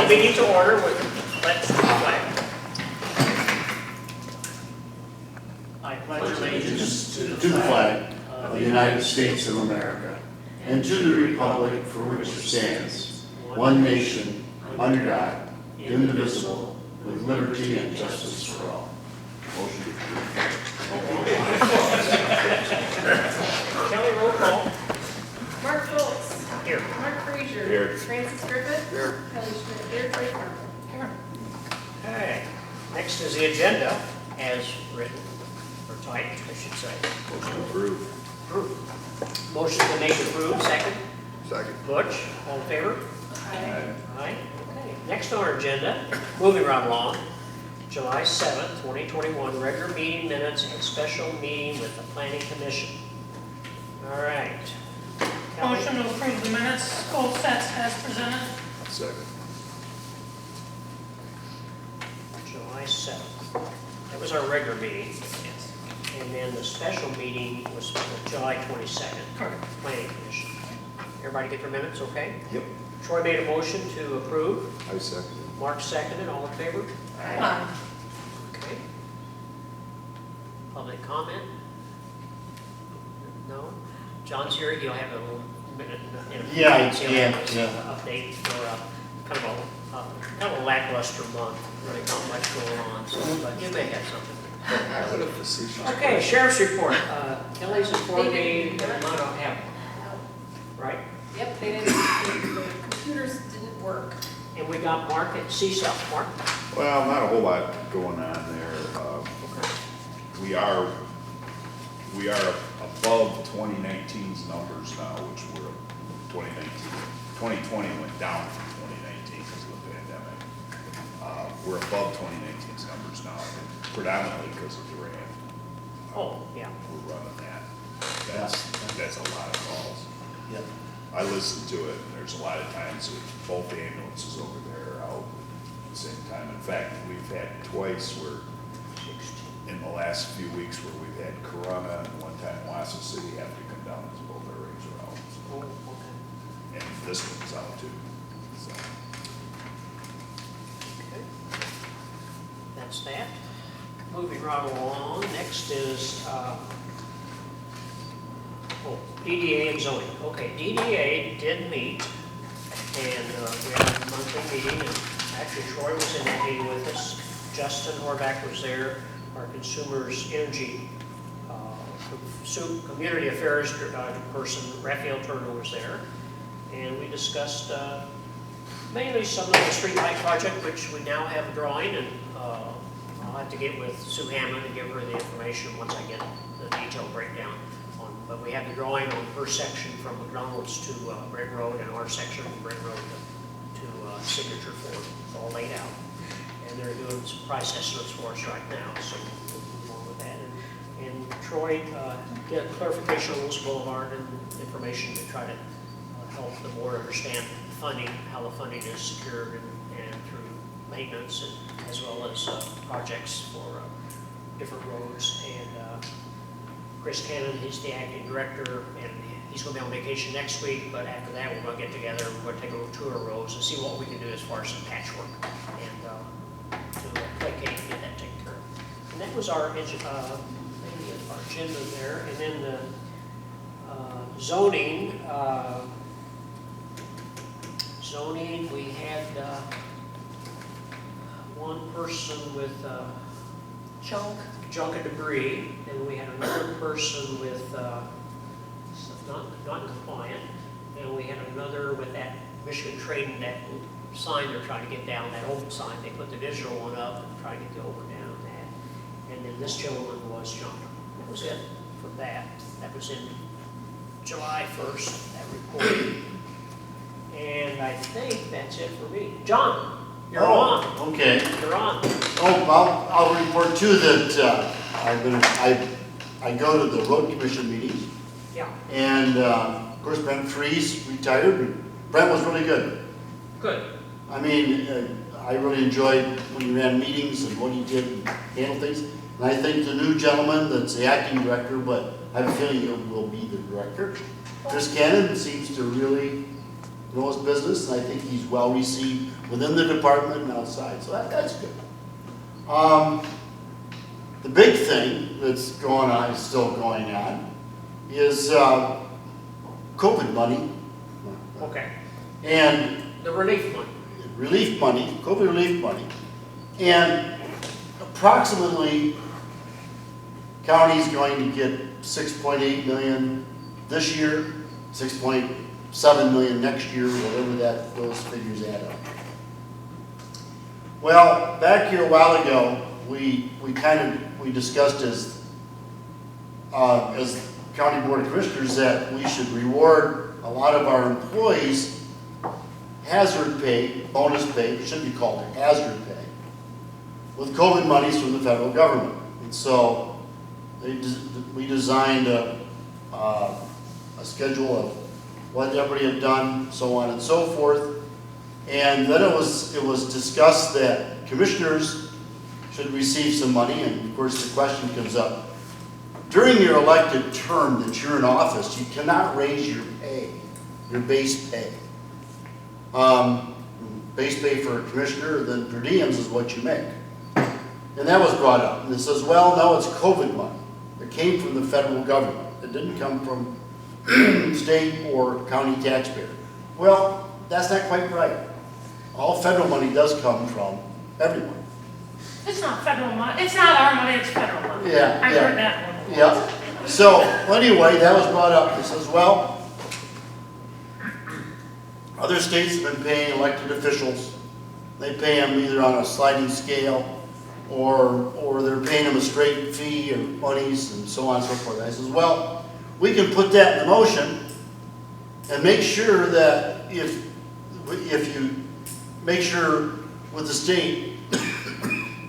the meeting to order with let's flag. I pledge allegiance To the flag of the United States of America and to the republic for which it stands, one nation, under God, indivisible, with liberty and justice for all. Motion approved. Kelly, roll call. Mark Schultz. Here. Mark Frazier. Here. Francis Griffith. Here. Kelly Schmidt. Here. Troy Farmer. Here. Okay. Next is the agenda as written, or typed, I should say. Motion approved. Approved. Motion to make approved, second. Second. Butch, all in favor? Aye. Aye. Okay. Next on our agenda, moving right along, July 7th, 2021, regular meeting minutes and special meeting with the Planning Commission. All right. Kelly? Motion to approve the minutes, both sets as presented. Second. July 7th. That was our regular meeting. And then the special meeting was July 22nd. Correct. Planning Commission. Everybody get their minutes, okay? Yep. Troy made a motion to approve. I second. Mark seconded. All in favor? Aye. Okay. Public comment? No? John's here. He'll have a little minute in a few Yeah, minutes. He'll have yeah. an update for kind of a lackluster month. Really not much going on, so, but you may have something. Okay, sheriff's report. Kelly's informed me that I might not have one, right? Yep, they didn't, the computers didn't work. And we got Mark at C-South. Mark? Well, not a whole lot going on there. We are above 2019's numbers now, which were 2020 went down from 2019 because of the pandemic. We're above 2019's numbers now, predominantly because of Durant. Oh, yeah. We're running that. That's a lot of calls. Yep. I listened to it, and there's a lot of times that both ambulances over there are out at the same time. In fact, we've had twice where, in the last few weeks, where we've had Corona and one time Wausau City have to come down because both our rigs are out. Oh, okay. And this one's out too. So, Okay. That's that. Moving right along, next is, DDA and zoning. Okay, DDA did meet, and we had a monthly meeting, and actually Troy was in that meeting with us. Justin Horvath was there, our consumers energy, community affairs person, Raphael Turner was there, and we discussed mainly some of the streetlight project, which we now have a drawing, and I'll have to get with Sue Hammond and give her the information once I get the detailed breakdown on. But we have the drawing on her section from McDonald's to Brent Road, and our section from Brent Road to Signature Ford. It's all laid out, and they're doing some price estimates for us right now. So we'll move on with that. And Troy did a clarification on Wilson Boulevard and information to try to help the board understand funding, how the funding is secured, and through maintenance, and as well as projects for different roads. And Chris Cannon, he's the acting director, and he's going to be on vacation next week, but after that we're going to get together and we're going to take a little tour of roads and see what we can do as far as some patchwork and to placate and get that taken care of. And that was our agenda there. And then the zoning, we had one person with junk and debris, and we had another person with not compliant, and we had another with that Michigan Trading, that sign they're trying to get down, that old sign. They put the digital one up and try to get the old one down. That, and then this gentleman was junk. That was it for that. That was in July 1st, that report. And I think that's it for me. John, you're on. Okay. You're on. Oh, I'll report too that I go to the road commission meetings, Yeah. and of course Brent Freeze retired, but Brent was really good. Good. I mean, I really enjoyed when he ran meetings and what he did and handled things. And I think the new gentleman that's the acting director, but I have a feeling he will be the director, Chris Cannon, seems to really knows business, and I think he's well received within the department and outside, so that's good. The big thing that's going on, is still going on, is COVID money. Okay, And the relief money. relief money, COVID relief money. And approximately, county's going to get 6.8 million this year, 6.7 million next year, whatever those figures add up. Well, back here a while ago, we discussed as County Board of Commissioners that we should reward a lot of our employees hazard pay, bonus pay, it should be called hazard pay, with COVID monies from the federal government. And so we designed a schedule of what everybody had done, so on and so forth. And then it was discussed that commissioners should receive some money, and of course the question comes up. During your elected term that you're in office, you cannot raise your pay, your base pay. Base pay for a commissioner, then per diems is what you make. And that was brought up. And it says, well, no, it's COVID money. It came from the federal government. It didn't come from state or county taxpayer. Well, that's not quite right. All federal money does come from everyone. It's not federal money, it's not our money, it's federal money. Yeah, I've yeah. heard that one. Yeah. So, anyway, that was brought up. It says, well, other states have been paying elected officials. They pay them either on a sliding scale or they're paying them a straight fee or monies and so on and so forth. I says, well, we can put that in the motion and make sure that if you make sure with the state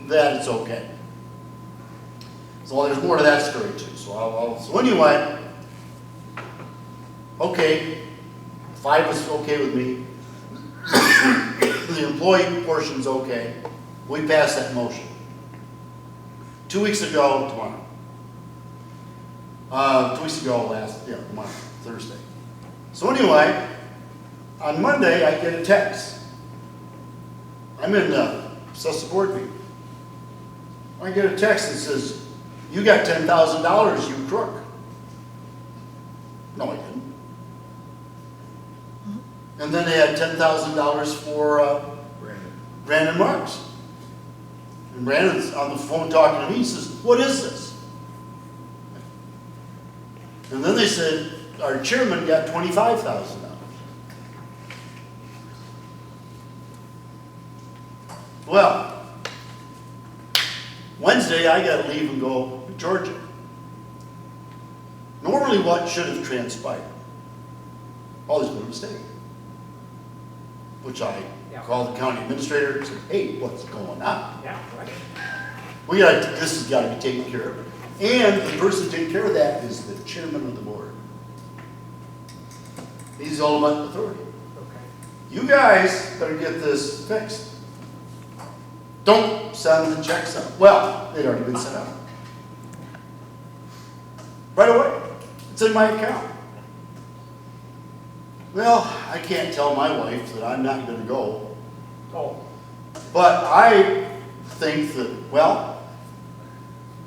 that it's okay. So there's more to that story too. So anyway, okay, 5 was okay with me. The employee portion's okay. We passed that motion. 2 weeks ago, tomorrow. 2 weeks ago tomorrow, Thursday. So anyway, on Monday I get a text. I'm in the assessor board meeting. I get a text that says, you got $10,000, you crook. No, I didn't. And then they had $10,000 for Brandon Marks. And Brandon's on the phone talking to me. He says, what is this? And then they said, our chairman got $25,000. Well, Wednesday I got to leave and go to Georgia. Normally what should have transpired? Oh, there's been a mistake. Which I called the county administrator and said, hey, what's going on? Yeah, right. This has got to be taken care of. And the person taking care of that is the chairman of the board. He's the ultimate authority. Okay. You guys better get this fixed. Don't send the checks out. Well, they'd already been sent out. Right away. It's in my account. Well, I can't tell my wife that I'm not going to go. Oh, But I think that, well,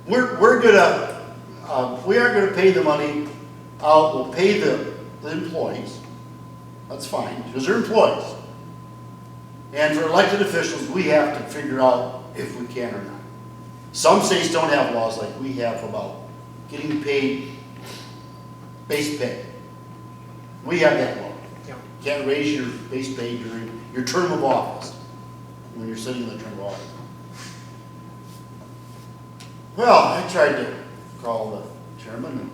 we aren't going to pay the money out. We'll pay the employees. That's fine, because they're employees. And for elected officials, we have to figure out if we can or not. Some states don't have laws like we have about getting paid base pay. We have that law. yeah. You can't raise your base pay during your term of office, when you're sitting in the term of office. Well, I tried to call the chairman and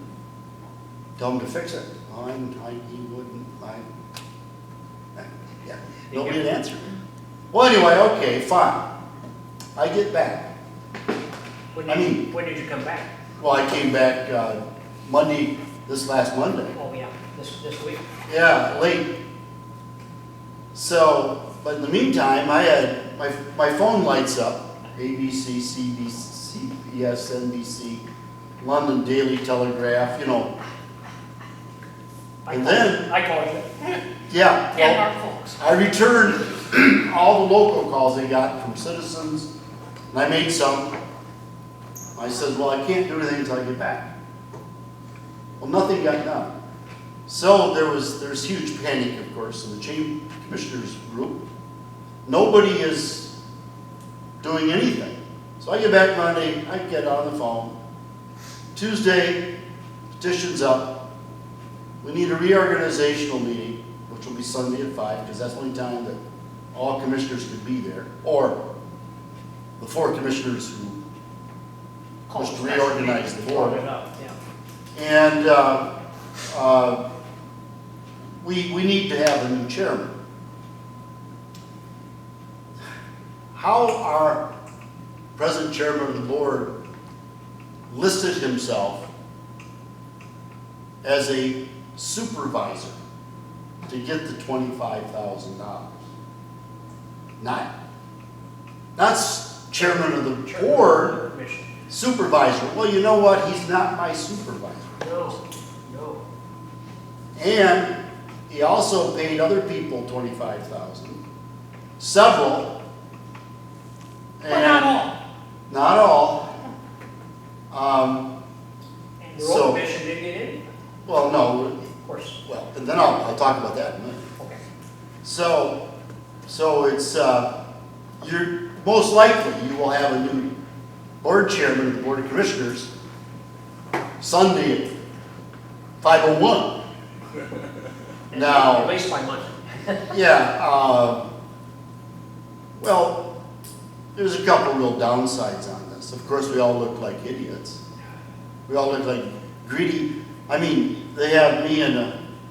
tell him to fix it. He wouldn't. Nobody had answered. Well, anyway, okay, fine. I get back. When did you come back? Well, I came back this last Monday. Oh, yeah, this week. Yeah, late. So, but in the meantime, I had, my phone lights up, ABC, CBC, CBS, NBC, London Daily Telegraph, And then, I called you. yeah, And well, our folks. I returned all the local calls I got from citizens, and I made some. I said, well, I can't do anything until I get back. Well, nothing got done. So there's huge panic, of course, in the Chamber Commissioners group. Nobody is doing anything. So I get back Monday, I get on the phone. Tuesday, petition's up. We need a reorganizational meeting, which will be Sunday at 5, because that's the only time that all commissioners could be there, or the 4 commissioners who wish to reorganize the board. Brought it up, yeah. And we need to have a new chairman. How our present chairman of the board listed himself as a supervisor to get the $25,000. Not chairman of the board, Commission. supervisor. Well, you know what? He's not my supervisor. No. And he also paid other people $25,000. Several. But not all. Not all. And the road commission didn't get in, Well, no. of course. Well, and then I'll talk about that in a minute. Okay. So it's, you're, most likely you will have a new board chairman of the Board of Commissioners Sunday at 5:01. And Now- at least by Monday. Yeah, well, there's a couple real downsides on this. Of course, we all look like idiots. We all look like greedy. I mean, they have me in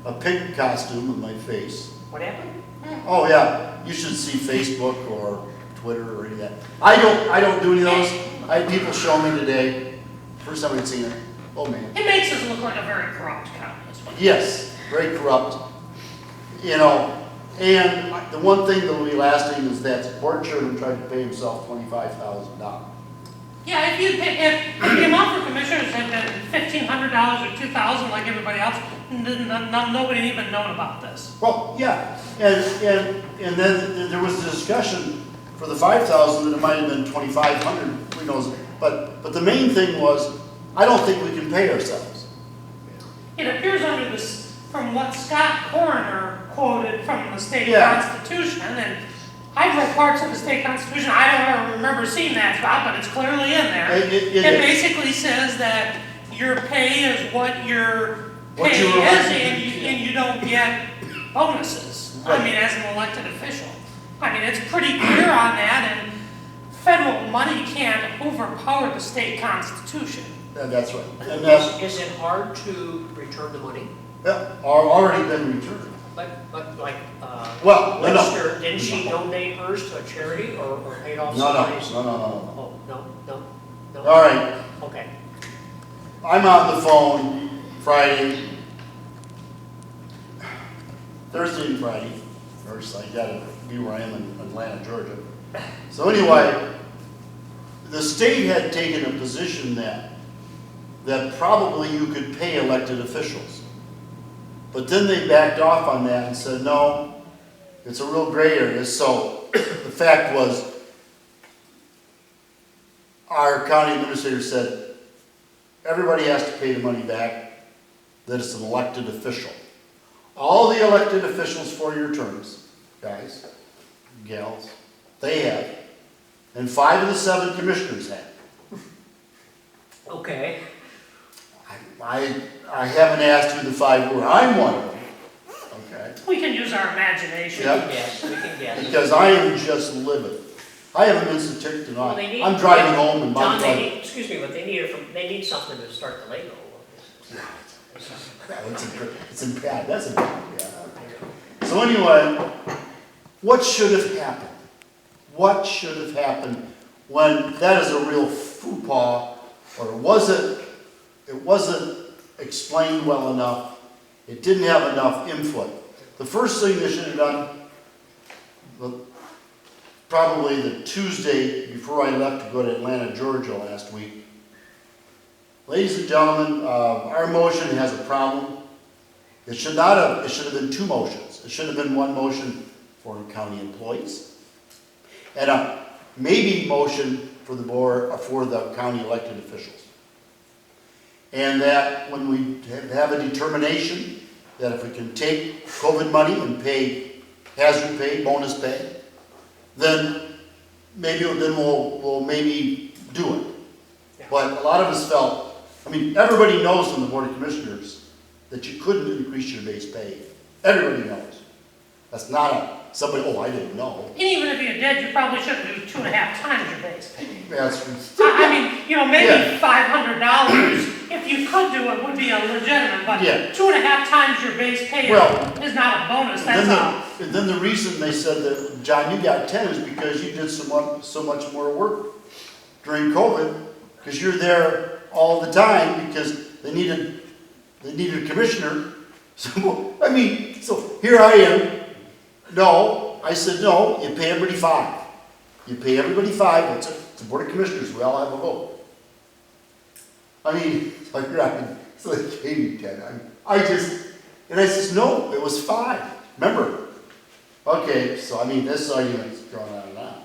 a pig costume with my face. What happened? Oh yeah, you should see Facebook or Twitter or any of that. I don't do any of those. I had people show me today. First time I'd seen it. Oh man. It makes us look like a very corrupt county. is what it Yes, very corrupt. You know, and the one thing that will be lasting is that the board chairman tried to pay himself $25,000. Yeah, if the amount for commissioners had been $1,500 or $2,000 like everybody else, nobody even known about this. Well, yeah, and then there was a discussion for the 5,000 that it might have been 2,500. Who knows? But the main thing was, I don't think we can pay ourselves. It appears under this, from what Scott Coroner quoted from the state Yeah. constitution, and I've read parts of the state constitution, I don't remember seeing that spot, but it's clearly in there. It It is. basically says that your pay is what your What pay you were is, elected and to do. and you don't get bonuses. I Right. mean, as an elected official. I mean, it's pretty clear on that, and federal money can't overpower the state constitution. That's right. And that's Is it hard to return the money? already been returned. But like, Well, no. Lester, didn't she donate hers to a charity or paid off No. somebody's? No. Oh, no. All right. Okay. I'm on the phone Friday, Thursday and Friday. First, I gotta be where I am in Atlanta, Georgia. So anyway, the state had taken a position that probably you could pay elected officials. But then they backed off on that and said, no, it's a real gray area. So the fact was, our county administrator said, everybody has to pay the money back, that it's an elected official. All the elected officials for your terms, guys, gals, they have. And 5 of the 7 commissioners have. Okay. I haven't asked who the 5 were. I'm one of them. Okay? We can use our imagination. Yep. We can guess. Because I am just livid. I haven't missed a tick Well, tonight. they need- I'm driving home and John, my excuse me, but they need something to start the Lego. it's in bad. That's a bad. Yeah. So anyway, what should have happened? What should have happened when that is a real faux pas, or it wasn't explained well enough, it didn't have enough input. The first thing they should have done, probably the Tuesday before I left to go to Atlanta, Georgia last week. Ladies and gentlemen, our motion has a problem. It should not have, it should have been two motions. It should have been one motion for county employees and a maybe motion for the board, for the county elected officials. And that when we have a determination that if we can take COVID money and pay hazard pay, bonus pay, then maybe we'll maybe do it. Yeah. But a lot of us felt, I mean, everybody knows from the Board of Commissioners that you couldn't increase your base pay. Everybody knows. That's not a, somebody, oh, I didn't know. And even if you did, you probably shouldn't do 2.5 times your base pay. That's, I mean, you know, maybe Yeah. $500, if you could do it, would be a legitimate, but Yeah. 2.5 times your base pay Well, is not a bonus, and that's then the reason they said that, John, you got 10 is because you did so much more work during COVID, because you're there all the time, because they needed a commissioner. So, I mean, so here I am. No, I said, no, you pay everybody 5. You pay everybody 5, it's the Board of Commissioners, we all have a vote. I mean, like, so they gave me 10. I says, no, it was 5. Remember? Okay, so I mean, this argument's going on and on.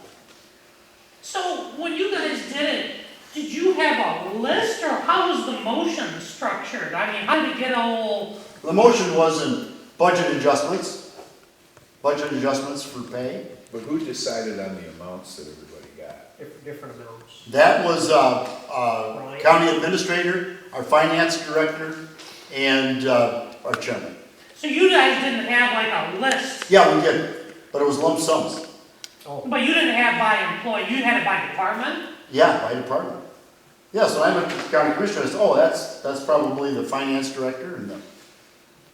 So when you guys did it, did you have a list, or how was the motion structured? I mean, how did you get all? The motion was in budget adjustments for pay. But who decided on the amounts that everybody got? Different amounts. That was county administrator, our finance director, and our chairman. So you guys didn't have like a list, Yeah, we did, but it was lump sums. Oh, but you didn't have by employee, you had it by department? Yeah, by department. Yeah, so I went to the county commissioner, I said, oh, that's probably the finance director and the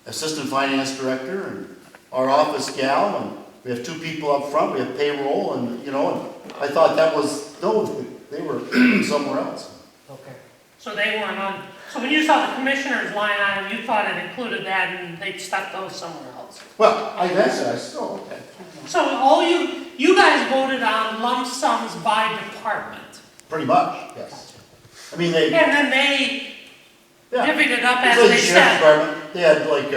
assistant finance director and our office gal, and we have 2 people up front, we have payroll, and, you know, and I thought that was, no, they were somewhere else. okay. So they weren't on, so when you saw the commissioner's line item, you thought it included that and they'd stuck those somewhere else? Well, I said, oh, okay. So all you guys voted on lump sums by department? Pretty much, yes. I mean, they, And then they yeah. divvied it up It's as like the they sheriff's said? department, they had like,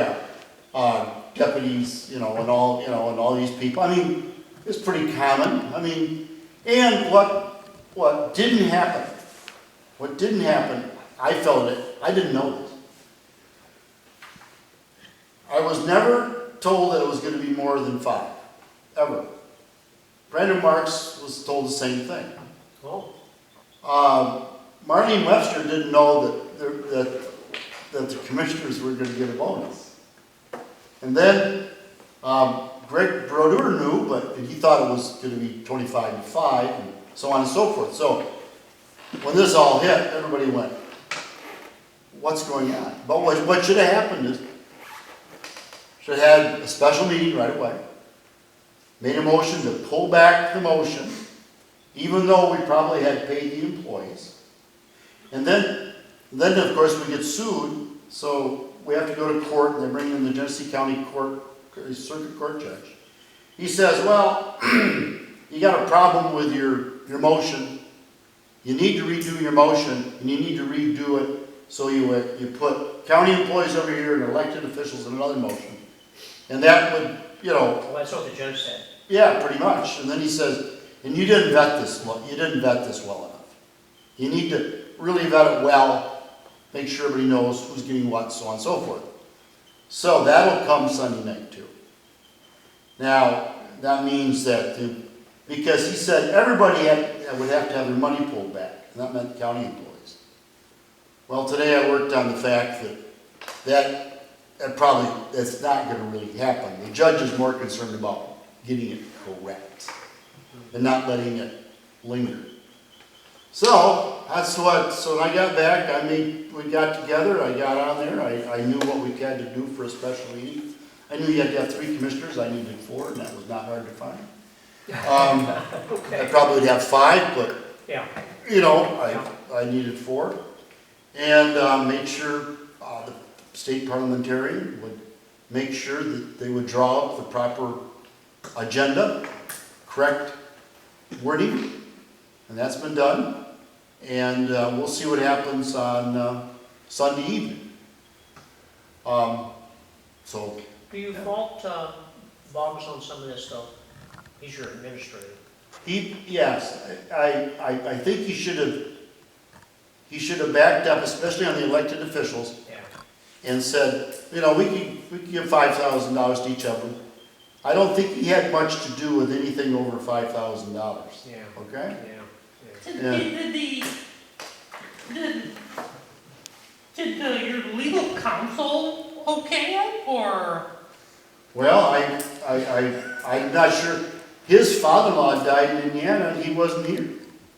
deputies, and all these people. I mean, it's pretty common. I mean, and what didn't happen, I felt it, I didn't know this. I was never told that it was gonna be more than 5, ever. Brandon Marks was told the same thing. Oh, Marlene Webster didn't know that the commissioners were gonna get a bonus. And then, Greg Brodeur knew, but he thought it was gonna be 25-5, and so on and so forth. So, when this all hit, everybody went, what's going on? But what should have happened is, should have had a special meeting right away, made a motion to pull back the motion, even though we probably had paid the employees. And then of course we get sued, so we have to go to court, and they bring in the Genesee County Court, Circuit Court judge. He says, well, you got a problem with your motion. You need to redo your motion, and you need to redo it so you put county employees over here and elected officials in another motion. And that would, well, that's what the judge said. yeah, pretty much. And then he says, and you didn't vet this well enough. You need to really vet it well, make sure everybody knows who's getting what, so on and so forth. So that'll come Sunday night too. Now, that means that, because he said everybody would have to have their money pulled back, and that meant county employees. Well, today I worked on the fact that that's not going to really happen. The judge is more concerned about getting it correct and not letting it linger. So so when I got back, we got together, I got on there, I knew what we had to do for a special meeting. I knew you had to have 3 commissioners, I needed 4, and that was not hard to find. I probably would have 5, but, Yeah. I needed 4. And made sure the state parliamentarian would make sure that they would draw up the proper agenda, correct wording, and that's been done. And we'll see what happens on Sunday evening. So, Do you fault Boggs on some of this stuff? He's your administrator. yes, I think he should have backed up, especially on the elected officials, Yeah. and said, you know, we could give $5,000 to each of them. I don't think he had much to do with anything over $5,000. Yeah. Okay? Yeah. Did your legal counsel okay it, or? Well, I'm not sure. His father-in-law died in Indiana and he wasn't here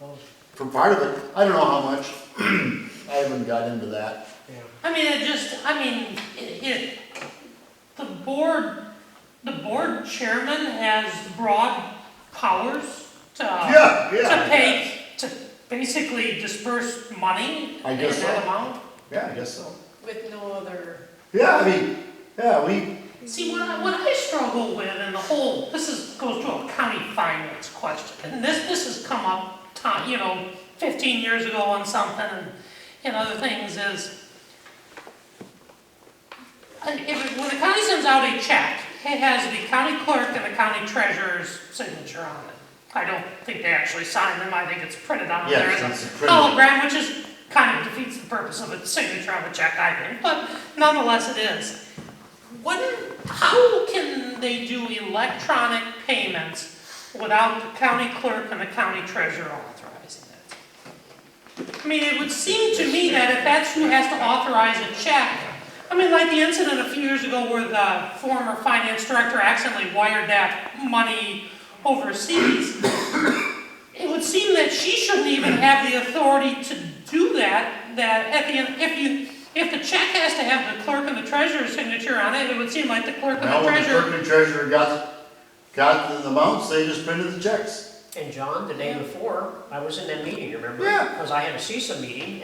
Oh, for part of it. I don't know how much. I haven't got into that. yeah. I mean, the board chairman has broad powers to basically disperse money I in guess so. that amount. Yeah, I guess so. With no other, Yeah, I mean, yeah, See, what I struggle with, and goes to a county finance question, and this has come up, 15 years ago on something, and other things is, when the county sends out a check, it has the county clerk and the county treasurer's signature on it. I don't think they actually sign them, I think it's printed on there yes, as it's a a hologram, which is kind of defeats the purpose of a signature on a check, I think, but nonetheless it is. How can they do electronic payments without the county clerk and the county treasurer authorizing it? I mean, it would seem to me that if that's who has to authorize a check, I mean, like the incident a few years ago where the former finance director accidentally wired that money overseas, it would seem that she shouldn't even have the authority to do that, at the end, if the check has to have the clerk and the treasurer's signature on it, it would seem like the clerk and the when the treasurer. clerk and treasurer got the amounts, they just printed the checks. And John, the day before, I was in that meeting, remember? Yeah. Because I had a CISA meeting,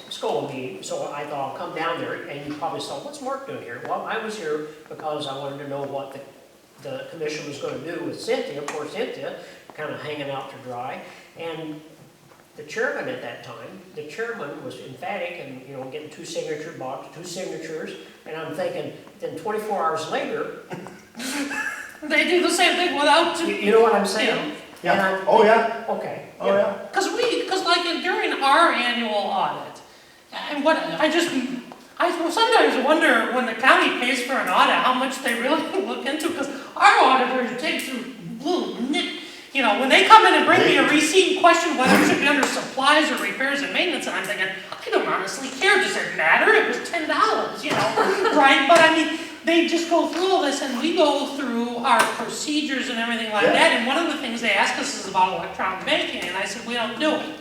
school meeting, so I thought I'll come down there, and you probably saw, what's Mark doing here? Well, I was here because I wanted to know what the commission was gonna do with Cynthia, poor Cynthia, kind of hanging out to dry. And the chairman at that time, the chairman was emphatic and, getting two signatures, and I'm thinking, then 24 hours later, They do the same thing without. you know what I'm saying? Yeah. And I'm Oh, yeah. okay. Oh, yeah. Because during our annual audit, and I sometimes wonder when the county pays for an audit, how much they really look into, because our auditors dig through little when they come in and bring me a receipt and question whether it should be under supplies or repairs and maintenance, and I'm thinking, I don't honestly care, does it matter? It was $10, right? But I mean, they just go through all this, and we go through our procedures and everything like that, and one of the things they ask us is about electronic banking, and I said, we don't do it.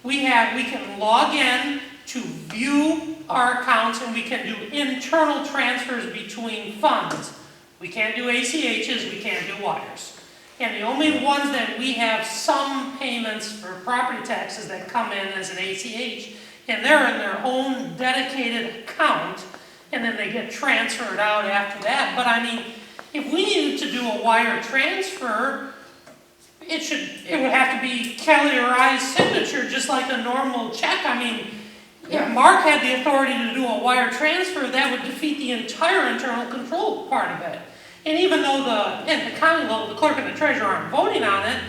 We can log in to view our accounts, and we can do internal transfers between funds. We can't do ACHs, we can't do wires. And the only ones that we have some payments for property taxes that come in as an ACH, and they're in their own dedicated account, and then they get transferred out after that. But I mean, if we needed to do a wire transfer, it would have to be Kelly or I's signature, just like a normal check. I mean, if Mark had the authority to do a wire transfer, that would defeat the entire internal control part of it. And even though at the county level, the clerk and the treasurer aren't voting on it,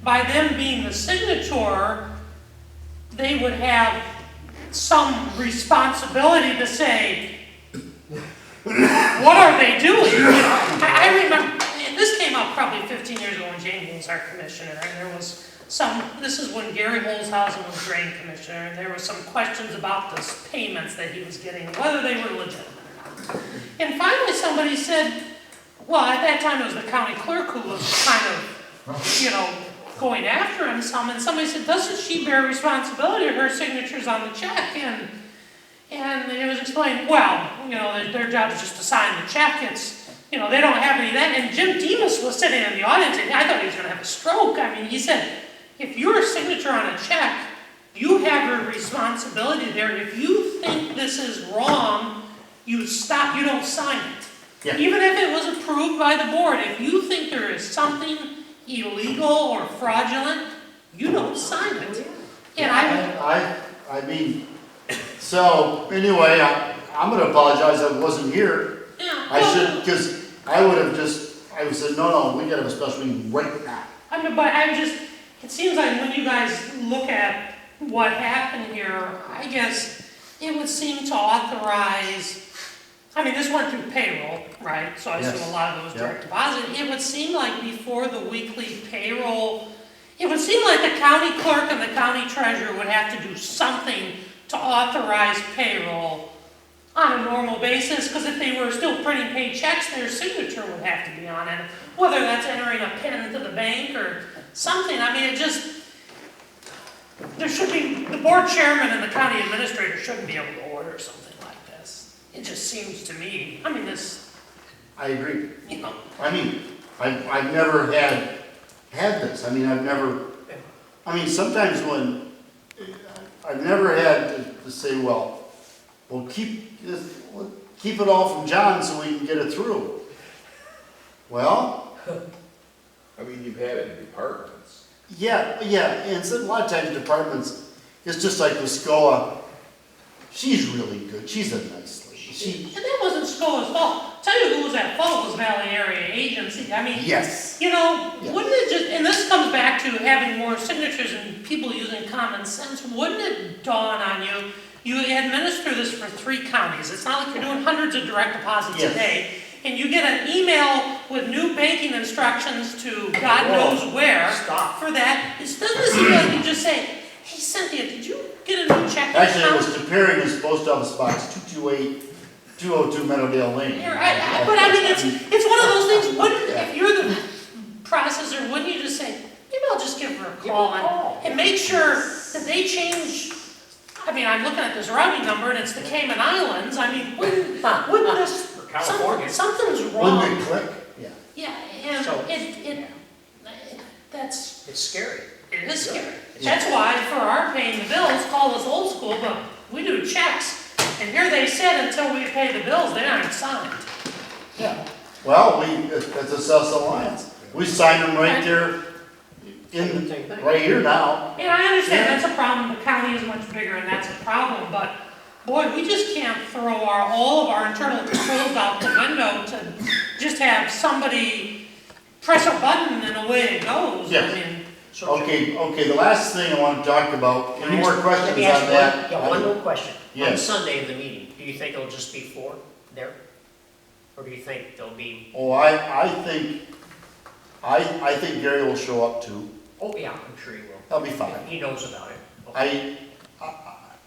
by them being the signator, they would have some responsibility to say, what are they doing? I remember, and this came up probably 15 years ago when Jamie was our commissioner, and there was this is when Gary Holzhausen was drain commissioner, and there were some questions about the payments that he was getting, whether they were legitimate or not. And finally somebody said, well, at that time it was the county clerk who was kind of, going after him some, and somebody said, doesn't she bear responsibility for her signatures on the check? And it was explained, well, their job is just to sign the check. It's, they don't have any of that. And Jim Demas was sitting in the audience, and I thought he was going to have a stroke. I mean, he said, if you're a signature on a check, you have a responsibility there. If you think this is wrong, you stop, you don't sign it. Yeah. Even if it was approved by the board, if you think there is something illegal or fraudulent, you don't sign it. And I mean, so anyway, I'm gonna apologize, I wasn't here. Yeah. I should, because I would have said, no, we gotta have a special meeting right now. I mean, but I'm just, it seems like when you guys look at what happened here, I guess it would seem to authorize, I mean, this went through payroll, right? So I assume Yes. a lot of those Yeah. direct deposit. It would seem like before the weekly payroll, it would seem like the county clerk and the county treasurer would have to do something to authorize payroll on a normal basis, because if they were still printing paychecks, their signature would have to be on it, whether that's entering a pin to the bank or something. I mean, it just, there should be, the board chairman and the county administrator shouldn't be able to order something like this. It just seems to me, I mean, this, I agree. you know, I mean, I've never had this. I mean, sometimes when, I've never had to say, well, keep it all from John so we can get it through. Well, I mean, you've had it in departments. yeah, and so a lot of times departments, it's just like with SCOA, she's really good, she's a nice lady. and that wasn't SCOA's fault. Tell you who was at fault was Valley Area Agency. I mean, Yes. you know, Yeah. wouldn't it just, and this comes back to having more signatures and people using common sense, wouldn't it dawn on you, you administer this for 3 counties, it's not like you're doing hundreds of direct deposits a Yes. day, and you get an email with new banking instructions to God knows where Stop. for that, doesn't this feel like you just say, hey Cynthia, did you get a new check? Actually, it was Superior's Post Office Box 228-202 Meadowdale Lane. But I mean, it's one of those things, wouldn't, Yeah. if you're the processor, wouldn't you just say, maybe I'll just give her a Give call her a call. and make sure that they change, I mean, I'm looking at this routing number and it's the Cayman Islands, I mean, wouldn't this, For California. something's wrong. Wouldn't it click? Yeah. Yeah, and So- that's, It's scary. it is scary. That's why for our paying the bills, call us old school, but we do checks, and here they said until we pay the bills, they aren't signed. Yeah. Well, that's a self-alliance. We signed them right there Same thing. right here now. And I understand that's a problem, the county is much bigger and that's a problem, but boy, we just can't throw all of our internal controls out the window to just have somebody press a button and away it goes. Yes. I mean, So, Okay, the last thing I want to talk about, Can I any more ask- questions let me on ask that? one more question. On Yes. Sunday of the meeting, do you think it'll just be 4 there? Or do you think there'll be, Oh, I think Gary will show up too. oh yeah, I'm sure he will. That'll be fine. He knows about it. Okay.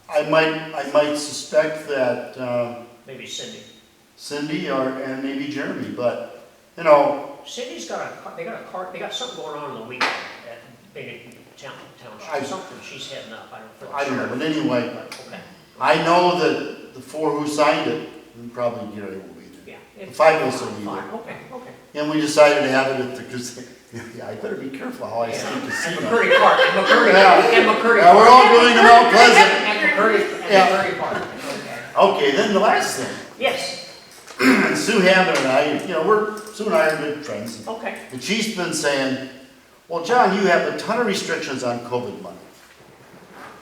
I might suspect that Maybe Cindy. Cindy and maybe Jeremy, but, you know, Cindy's got they got something going on the weekend at Big Township, something she's heading up, I don't know, but anyway, Okay, I know that the 4 who signed it, and probably Gary will be there. yeah. 5 of us will be Fine, there. okay. And we decided to have it at the, because, yeah, I better be careful how I say And casino. McCurry Park, and McCurry, Yeah. and McCurry. Yeah, we're all Park. going to Mount Pleasant. And McCurry, Yeah. McCurry Park, okay. Okay, then the last thing, Yes, Sue Hammond and I, Sue and I are good friends. okay. And she's been saying, well, John, you have a ton of restrictions on COVID money.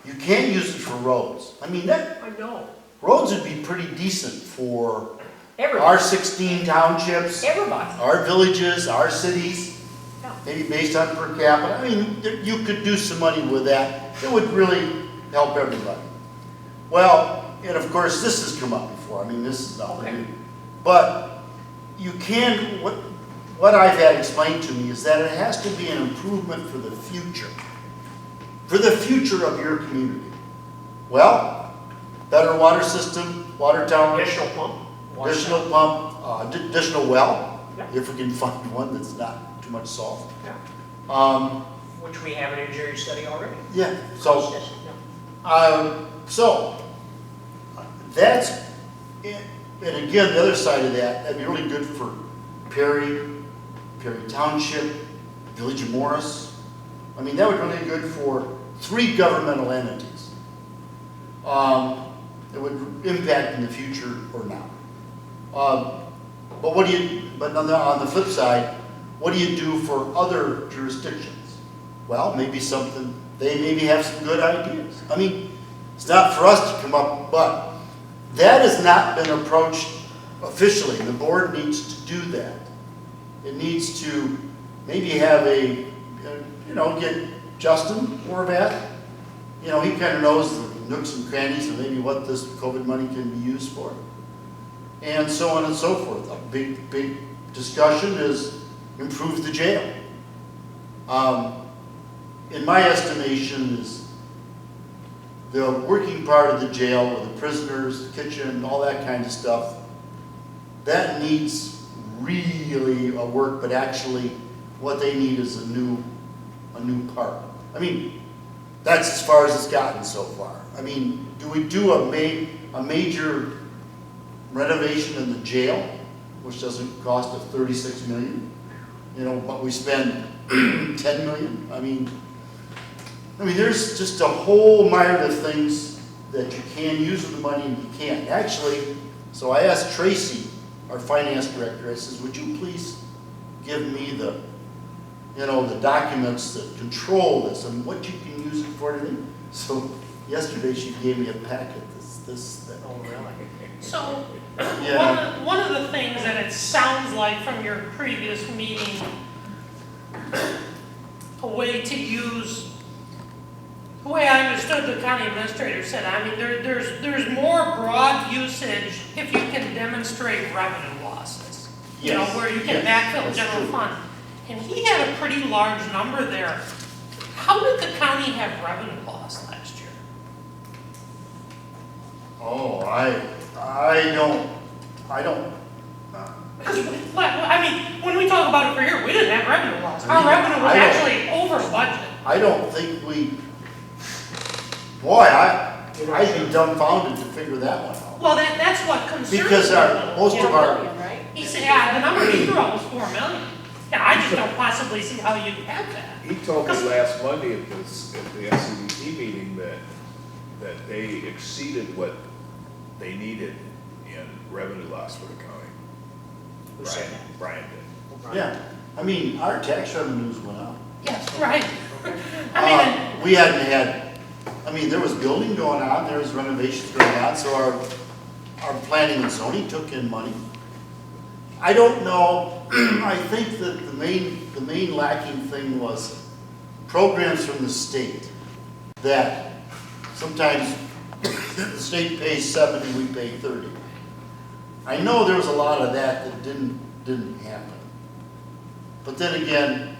You can't use it for roads. I mean, I know. roads would be pretty decent for our Everybody, 16 townships, everybody. our villages, our cities, Yeah. maybe based on per capita. I mean, you could do some money with that. It would really help everybody. Well, and of course, this has come up before. I mean, this is nothing Okay. new. But you can, what I've had explained to me is that it has to be an improvement for the future. For the future of your community. Well, better water system, water tower, Additional pump. water additional tower. pump, additional well, Yeah. if we can find one that's not too much salt. Yeah. Which we have an engineering study already. Yeah, so, Yes, yeah. so, that's, it. And again, the other side of that, that'd be really good for Perry Township, Village of Morris. I mean, that would be really good for 3 governmental entities. It would impact in the future or not. But on the flip side, what do you do for other jurisdictions? Well, maybe they maybe have some good ideas. I mean, it's not for us to come up, but That has not been approached officially, and the board needs to do that. It needs to maybe have get Justin Horvath, he kind of knows the nooks and crannies and maybe what this COVID money can be used for. And so on and so forth. A big discussion is improve the jail. In my estimation, is the working part of the jail with the prisoners, the kitchen, all that kind of stuff, that needs really a work, but actually what they need is a new part. I mean, that's as far as it's gotten so far. I mean, do we do a major renovation in the jail, which doesn't cost us $36 million, but we spend $10 million? I mean, there's just a whole myriad of things that you can use with the money and you can't. Actually, so I asked Tracy, our finance director, I says, would you please give me the documents that control this and what you can use it for today? So yesterday she gave me a packet, that. Oh, really? So, Yeah. one of the things that it sounds like from your previous meeting, a way to use, the way I understood the county administrator said, there's more broad usage if you can demonstrate revenue losses. Yes. Where you can Yes, backfill that's general true. fund. And he had a pretty large number there. How did the county have revenue loss last year? Oh, I don't. When we talk about it for here, we didn't have revenue loss. Our revenue was I don't- actually over budget. I don't think I'd be dumbfounded to figure that one out. Well, that's what concerns me. Because most of our, Right? He said, the number he threw out was 4 million. Yeah, I just don't possibly see how you have that. He told me last Monday at the SCDT meeting that they exceeded what they needed in revenue loss for the county. Who said Brian did. yeah, our tax revenues went up. Yes, right. We hadn't had, there was building going on, there was renovations going on, so our planning and zoning took in money. I don't know, I think that the main lacking thing was programs from the state that sometimes the state pays 70, we pay 30. I know there was a lot of that didn't happen. But then again,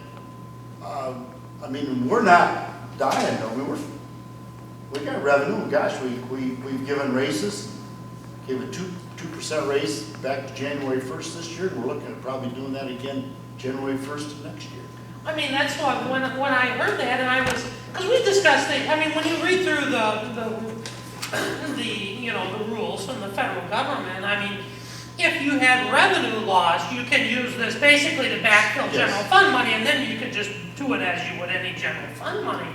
we're not dying though. We got revenue. Gosh, we've given raises. Gave a 2% raise back to January 1st this year. We're looking at probably doing that again January 1st of next year. That's why when I heard that, and because we discussed it, when you read through the rules from the federal government, if you had revenue loss, you can use this basically to backfill Yes. general fund money, and then you could just do it as you would any general fund money.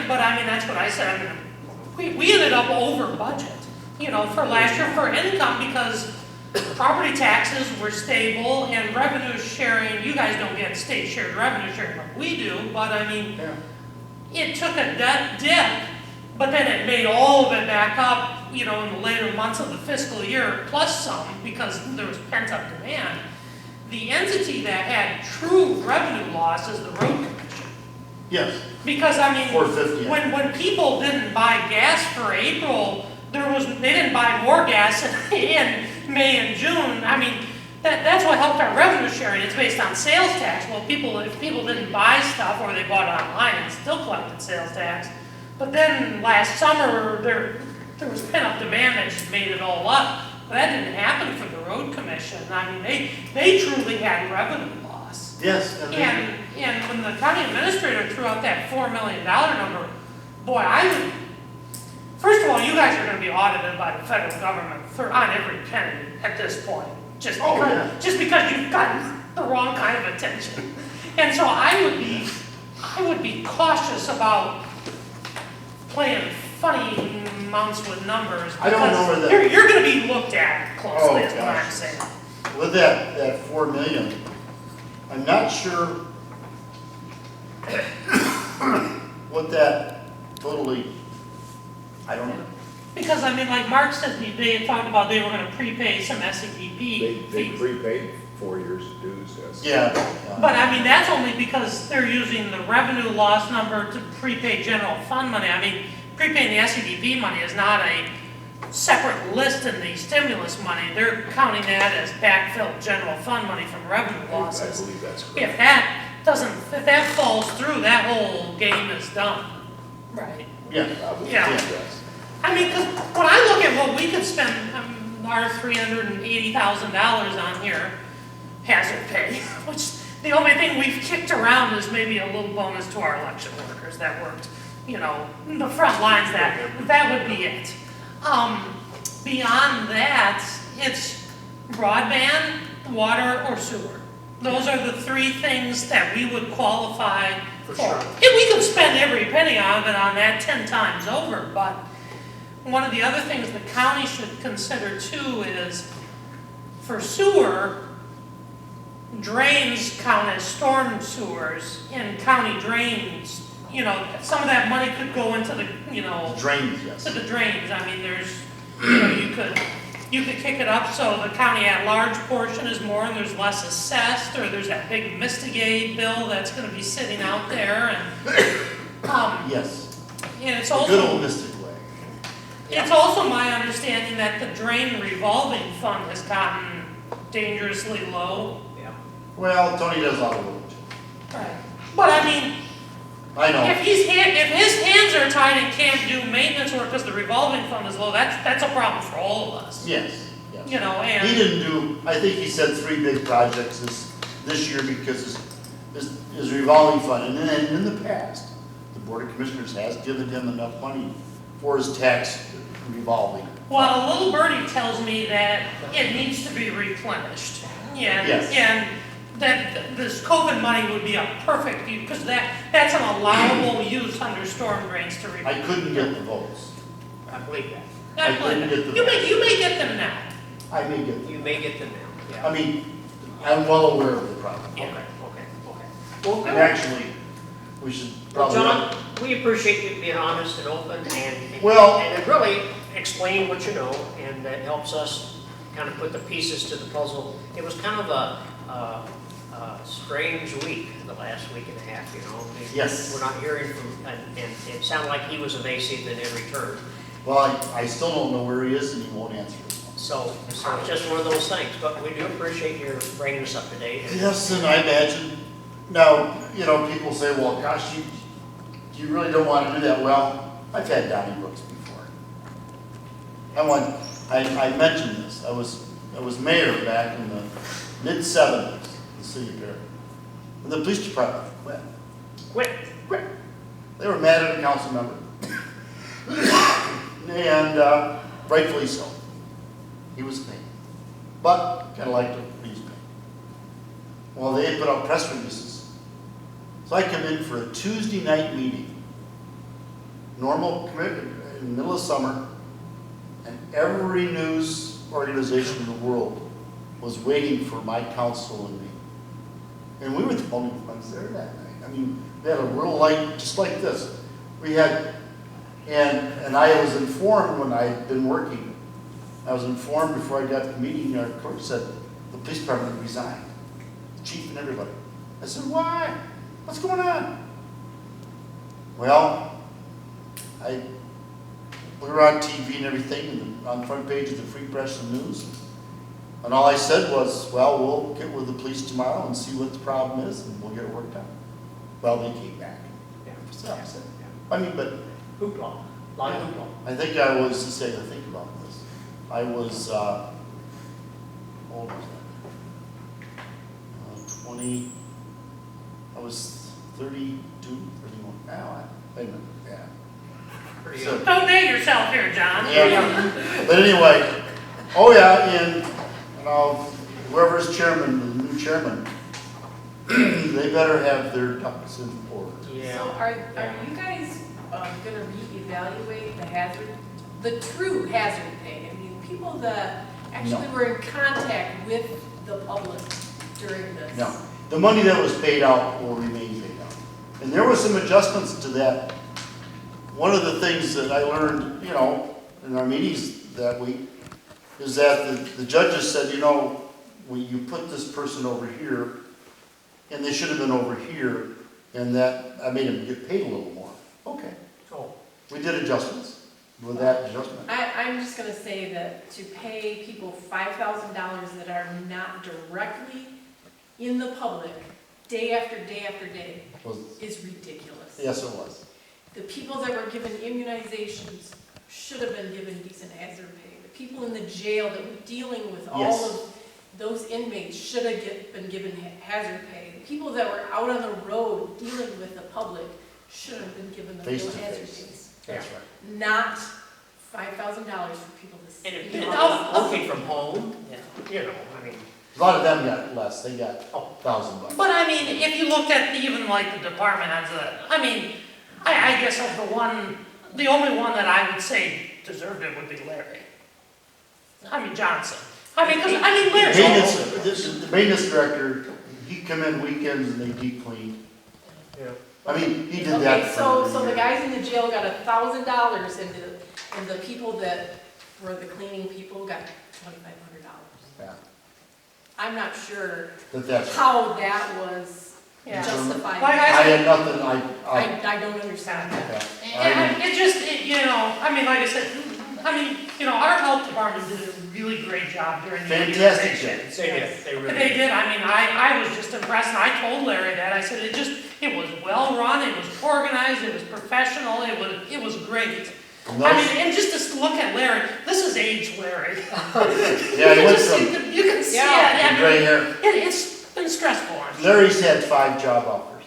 But that's what I said. We ended up over budget, for last year for income because property taxes were stable and revenue sharing. You guys don't get state shared revenue sharing like we do, but Yeah. it took a dip, but then it made all of it back up, in the later months of the fiscal year, plus some, because there was pent-up demand. The entity that had true revenue loss is the road commission. Yes. Because, $4.50. when people didn't buy gas for April, they didn't buy more gas in May and June. That's what helped our revenue sharing. It's based on sales tax. Well, if people didn't buy stuff or they bought it online, it still collected sales tax. But then last summer, there was pent-up demand that just made it all up. But that didn't happen for the road commission. They truly had revenue loss. Yes. And when the county administrator threw out that $4 million number, boy, first of all, you guys are going to be audited by the federal government on every penny at this point. Just because you've gotten the wrong kind of attention. And so I would be cautious about playing funny amounts with numbers. I don't know where that- You're going to be looked at closely, is what gosh. I'm saying. With that $4 million, I'm not sure what that totally, I don't know. Because I mean, like Mark said, they had talked about they were gonna prepay some SEDP They fees. prepaid 4 years of dues, yes. Yeah. But I mean, that's only because they're using the revenue loss number to prepay general fund money. I mean, prepaying the SEDP money is not a separate list in the stimulus money. They're counting that as backfilled general fund money from revenue I losses. believe that's If correct. if that falls through, that whole game is done. Right. Yeah. Probably, Yeah. yes. I mean, because when I look at what we could spend our $380,000 on here, hazard pay, which the only thing we've kicked around is maybe a little bonus to our election workers that worked, the front lines, that would be it. Beyond that, it's broadband, water, or sewer. Those are the three things that we would qualify For for. sure. And we could spend every penny of it on that 10 times over, but one of the other things the county should consider too is for sewer, drains count as storm sewers and county drains. Some of that money could go into the, Drains, yes. to the drains. I mean, there's, you could kick it up so the county at large portion is more and there's less assessed, or there's that big Mystigate bill that's gonna be sitting out there and, Yes. and it's The also. good old mystic way. It's also my understanding that the drain revolving fund has gotten dangerously low. Yeah. Well, Tony does a lot of work. Right. But I mean, I know. if his hands are tied and can't do maintenance work because the revolving fund is low, that's a problem for all of us. Yes, yes. He And, didn't do, I think he said 3 big projects this year because his revolving fund, and then in the past, the Board of Commissioners has given him enough money for his tax revolving. well, a little birdie tells me that it needs to be replenished. Yeah. Yes. And that this COVID money would be a perfect use, because that's an allowable use under storm drains to replace. I couldn't get the votes. I believe that. I couldn't get the You may get them now. I may get them. You may get them now, yeah. I mean, I'm well aware of the problem. Okay. Well, And good. actually, we should Well, probably. John, we appreciate you being honest and open Well- and really explaining what you know, and that helps us kind of put the pieces to the puzzle. It was kind of a strange week, the last week and a half, Yes. We're not hearing from, and it sounded like he was evasive in every turn. Well, I still don't know where he is and he won't answer his phone. So it's just one of those things, but we do appreciate your bringing us up to date. Yes, and I imagine, now, people say, well, gosh, you really don't want to do that. Well, I've had Donnie Brooks before. I mentioned this, I was mayor back in the mid-70s, in the city of Perry. And the police department quit. They were mad at a council member. And rightfully so. He was paid. But kind of liked it, he was paid. Well, they had put out press releases. So I come in for a Tuesday night meeting. Normal, in the middle of summer, and every news organization in the world was waiting for my counsel and me. And we were the only ones there that night. I mean, we had a real light just like this. We had, and I was informed when I had been working, I was informed before I got to the meeting, our clerk said, the police department resigned, the chief and everybody. I said, why? What's going on? Well, we were on TV and everything, and on the front page of the Free Press and News. And all I said was, well, we'll get with the police tomorrow and see what the problem is, and we'll get it worked out. Well, they came back. Yeah. So I said, I mean, but Hoopla, lot of hoopla. I think I was, to say, to think about this. I was, how old was I? 20, I was 32, 31. Now, wait a minute, yeah. Pretty So- young. Don't date yourself here, John. Yeah. But anyway, oh yeah, and whoever's chairman, the new chairman, they better have their ducks in order. Yeah. So are you guys gonna reevaluate the true hazard pay? I mean, people that actually No. were in contact with the public during this. No, the money that was paid out will remain paid out. And there were some adjustments to that. One of the things that I learned, in our meetings that week, is that the judges said, you know, when you put this person over here, and they should have been over here, and that, I made them get paid a little more. Okay, Oh, we did adjustments with that adjustment. I'm just gonna say that to pay people $5,000 that are not directly in the public, day after day after day, Was, is ridiculous. yes, it was. The people that were given immunizations should have been given decent hazard pay. The people in the jail that were dealing with all Yes. of those inmates should have been given hazard pay. The people that were out on the road dealing with the public should have been given the Face real to hazard face. pays. That's right. Not $5,000 for people to and if see. people working from home, you know, I mean, A lot of them got less, they got Oh. $1,000. But I mean, if you looked at even like the department heads, I mean, I guess of the only one that I would say deserved it would be Larry. I mean Johnson. Larry. The maintenance director, he'd come in weekends and they deep cleaned. yeah. I mean, he did that Okay, for so a the year. guys in the jail got $1,000 and the people that were the cleaning people got $2,500. Yeah, I'm not sure that's. how that was Yeah. justified. Like I had nothing, I don't understand that. I, It just, you know, I mean, like I said, our health department did a really great job during the Fantastic immunizations. They did, they really They did. did, I mean, I was just impressed, and I told Larry that, I said, it was well run, it was organized, it was professional, it was great. and I those, mean, and just to look at Larry, this is age Larry. yeah, he went from You can see it, Yeah. I mean, gray hair. it's been stressful, I'm sure. Larry's had 5 job offers.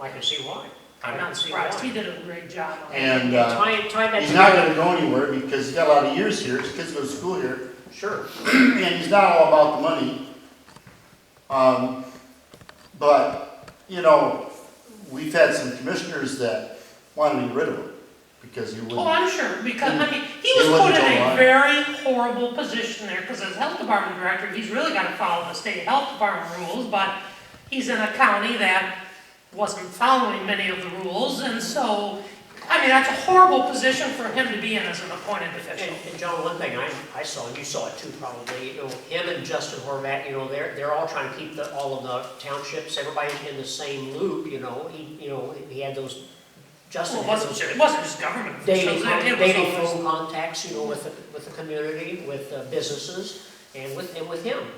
I can see why. I'm not see surprised, why. he did a great job. And Tie that he's not together. gonna go anywhere because he's got a lot of years here, his kids go to school here, Sure. and he's not all about the money. But, you know, we've had some commissioners that wanted to get rid of him because he Oh, wouldn't. I'm sure, because, I mean, he They was wouldn't put in go a on. very horrible position there, because as health department director, he's really gotta follow the state health department rules, but he's in a county that wasn't following many of the rules, and so, I mean, that's a horrible position for him to be in as an appointed official. And John, one thing I saw, and you saw it too probably, you know, him and Justin Horvat, you know, they're all trying to keep all of the townships, everybody in the same loop, you know, he had those, Justin Well, had those it wasn't just government officials, it was daily always- phone contacts, you know, with the community, with businesses, and with him,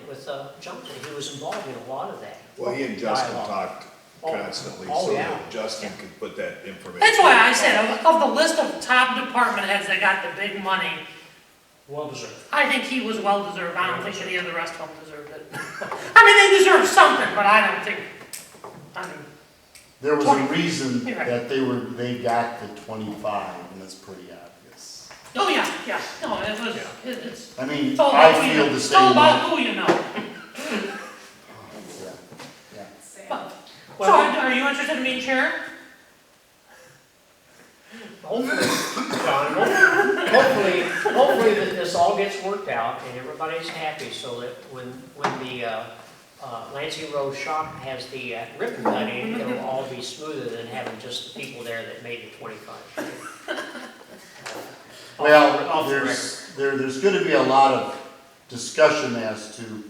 with Johnson, he was involved in a lot of that. Well, he and Justin Dialogue. talked Oh, constantly, oh, so yeah. that Justin could put that information. That's why I said, of the list of top department heads that got the big money, Well deserved. I think he was well deserved, I don't think any of the rest of them deserved it. I mean, they deserve something, but I don't think, I mean, There was a reason Yeah. that they got the 25, and it's pretty obvious. oh, yeah, no, it's, I mean, it's all I about who you feel know. the It's all same way. about who you know. Yeah, yeah. But- So, Well, are you interested in being chair? hopefully, John, hopefully that this all gets worked out and everybody's happy so that when the Lansing Road Shop has the ribbon cutting, it'll all be smoother than having just the people there that made the 25. Well, Off the record. there's gonna be a lot of discussion as to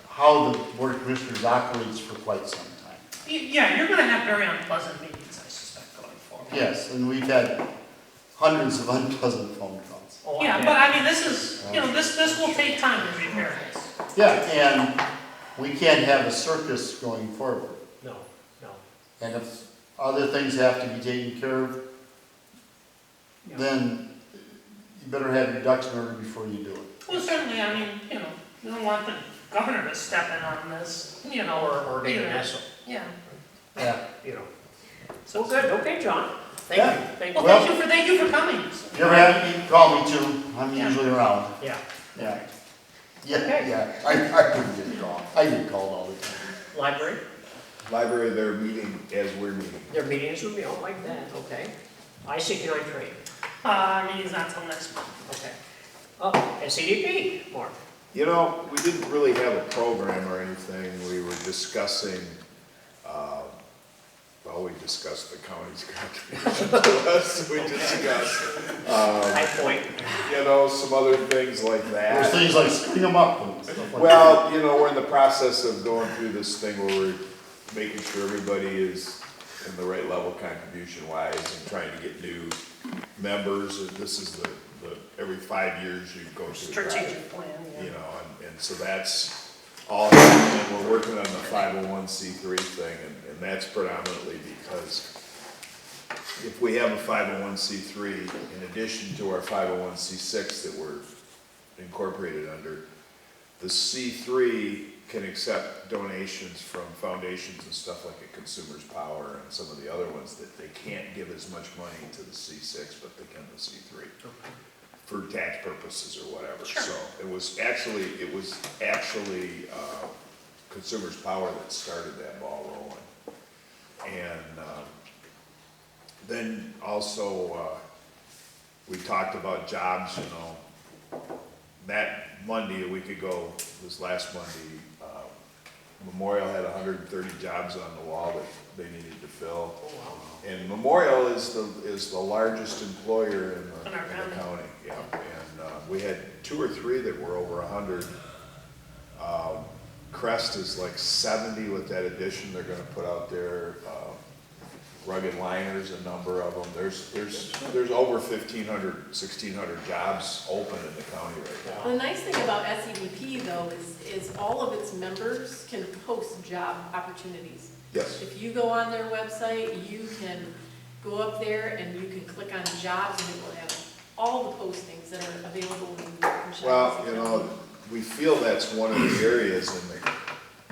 how the Board of Commissioners operates for quite some time. Yeah, you're gonna have very unpleasant meetings, I suspect, going forward. Yes, and we've had hundreds of unpleasant phone calls. Oh, I Yeah, bet. but I mean, this is, this will take time to repair this. Yeah, and we can't have a circus going forward. No. And if other things have to be taken care of, Yeah. then you better have your ducks in order before you do it. Well, certainly, I mean, you don't want the governor to step in on this, Or David Nessel, Yeah. Yeah. you know. So good, okay, John. Thank Yeah. you, thank Well, you. thank you for coming. If you ever have, you can call me too, I'm Yeah. usually around. Yeah. Yeah. Yeah, Okay. yeah, I couldn't get called, I get called all the time. Library, Library, they're meeting as we're meeting. their meetings with me, I like that, okay. ICT9 training, Meeting's not till next month. okay. Oh, SCDP, Mark. You know, we didn't really have a program or anything, we were discussing, Well, we discussed the county's contribution to us, we discussed, High point. you know, some other things like There's that. things like splitting them up and stuff like Well, you know, we're in the process of going through this thing where we're making sure everybody is in the right level contribution wise and trying to get new members. And this is the every 5 years you go through. the Strategic plan, yeah. You know, and so that's all, and we're working on the 501c3 thing, and that's predominantly because if we have a 501c3, in addition to our 501c6 that we're incorporated under, the C3 can accept donations from foundations and stuff like a Consumers Power and some of the other ones that they can't give as much money to the C6, but they can the C3. For tax purposes or whatever. Sure. So it was actually Consumers Power that started that ball rolling. And then also we talked about jobs, you know. That Monday, a week ago, this last Monday, Memorial had 130 jobs on the wall that they needed to fill. Oh, wow. And Memorial is the largest employer in the In our county, yeah. And we had 2 or 3 that were over 100. Crest is like 70 with that addition they're gonna put out there. Rugged Liners, a number of them. There's over 1,500, 1,600 jobs open in the county right now. The nice thing about SEDP though is all of its members can post job opportunities. Yes. If you go on their website, you can go up there and you can click on jobs and it will have all the postings that are available in Shawnee Well, City you County. know, we feel that's one of the areas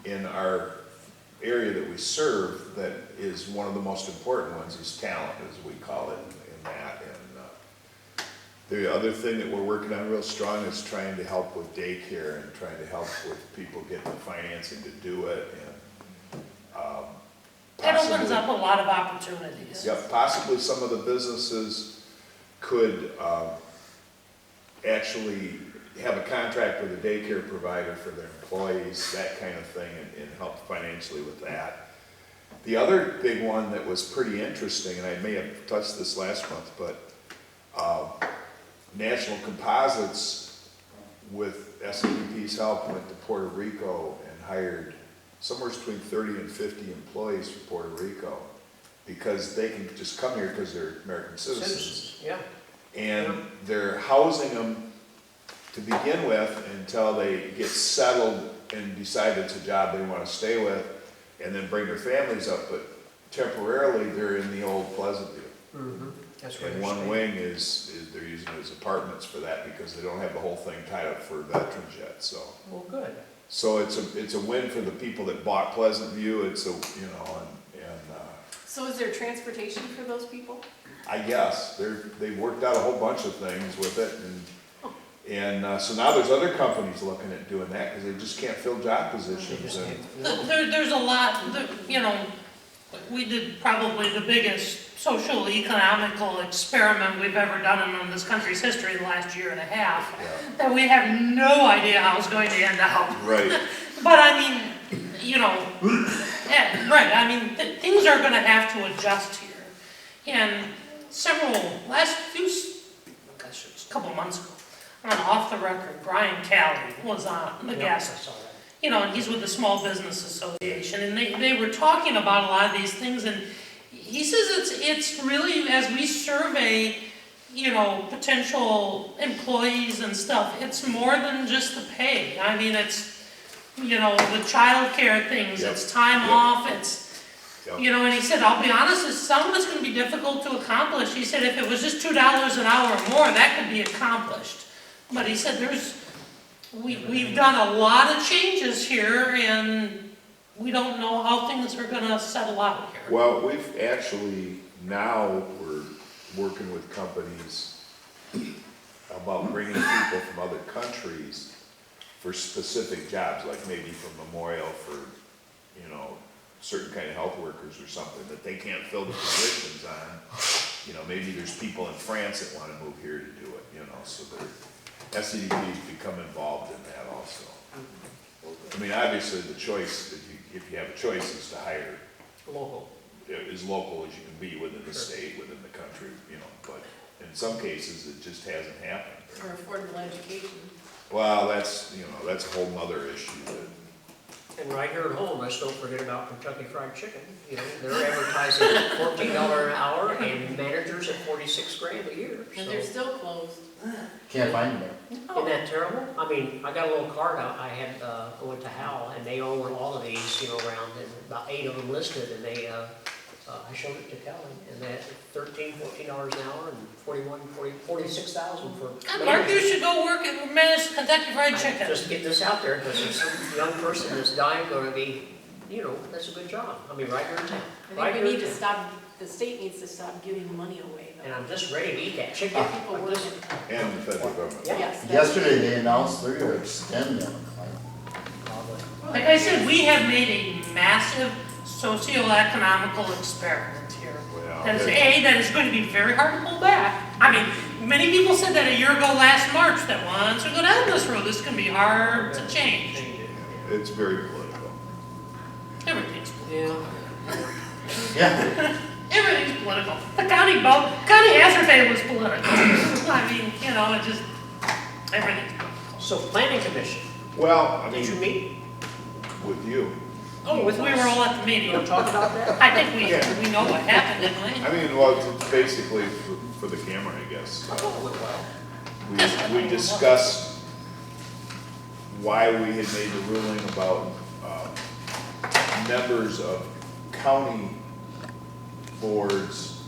in our area that we serve that is one of the most important ones is talent, as we call it in that. And the other thing that we're working on real strong is trying to help with daycare and trying to help with people getting the financing to do it. And That opens possibly- up a lot of opportunities. Yep, possibly some of the businesses could actually have a contract with a daycare provider for their employees, that kind of thing, and help financially with that. The other big one that was pretty interesting, and I may have touched this last month, but National Composites, with SEDP's help, went to Puerto Rico and hired somewhere between 30 and 50 employees for Puerto Rico, because they can just come here because they're American citizens. Yeah. And they're housing them to begin with until they get settled and decide it's a job they want to stay with, and then bring their families up. But temporarily, they're in the old Pleasantview. Mm-hmm. That's right. And one wing is they're using it as apartments for that because they don't have the whole thing tied up for veterans yet. So Good. it's a win for the people that bought Pleasant View. It's a, you know, So is there transportation for those people? I guess they've worked out a whole bunch of things with it, and so now there's other companies looking at doing that because they just can't fill job positions. And There's a lot, you know, we did probably the biggest social economical experiment we've ever done in this country's history the last year and a half, that we have no idea how it's going to end up. right, But I mean, you know, yeah, right, I mean, things are gonna have to adjust here. And last few, gosh, it was a couple months ago, on Off the Record, Brian Callie was on the guest. I saw that. You know, and he's with the Small Business Association, and they were talking about a lot of these things, and he says it's really, as we survey, you know, potential employees and stuff, it's more than just the pay. I mean, it's, you know, the childcare things, Yep. it's time Yep. off, it's, Yep. you know, and he said, I'll be honest, some of it's gonna be difficult to accomplish. He said, if it was just $2 an hour more, that could be accomplished. But he said, we've done a lot of changes here, and we don't know how things are gonna settle out here. well, we've actually, now we're working with companies about bringing people from other countries for specific jobs, like maybe from Memorial for, you know, certain kind of health workers or something that they can't fill the positions on. You know, maybe there's people in France that want to move here to do it, you know, so SEDP's become involved in that also. I mean, obviously the choice, if you have a choice, is to hire Local. as local as you can be within the Sure. state, within the country, you know, but in some cases, it just hasn't happened. Or affordable education. Well, that's, you know, that's a whole nother issue that, And right here at home, let's don't forget about Kentucky Fried Chicken. You know, they're advertising at $14 an hour and managers at 46 grand a year. And So, they're still closed. Can't find them. isn't that terrible? I mean, I got a little card out, I had, I went to Hal, and they own all of these, you know, around, and about 8 of them listed, and they, I showed it to Kelly, and they had $13, $14 an hour, and 46,000 for. God, Mark, you should go work at Manus Kentucky Fried Chicken. Just get this out there, because there's some young person that's dying gonna be, you know, that's a good job. I mean, right here in town. I Right think we here need in to town. stop, the state needs to stop giving money away And though. I'm just ready to eat that chicken. Get people I'm just- working. and the federal government. Yeah. Yes. that's- Yesterday, they announced they're gonna extend them. Like I said, we have made a massive socio-economical experiment here. Well, That is that- that is going to be very hard to pull back. I mean, many people said that a year ago last March, that once we go down this road, this can be hard to change. Change it. It's very political. Everything's political. Yeah. Yeah, Everything's political. The county Hazard was political. I mean, you know, it just, everything's political. So planning commission, Well, I did you mean, meet? with you, Oh, with We were all at the You meeting. wanna talk about that? I think Yeah. we know what happened, didn't we? I mean, well, it's basically for the camera, I guess. I thought it went well. We discussed why we had made the ruling about members of county boards,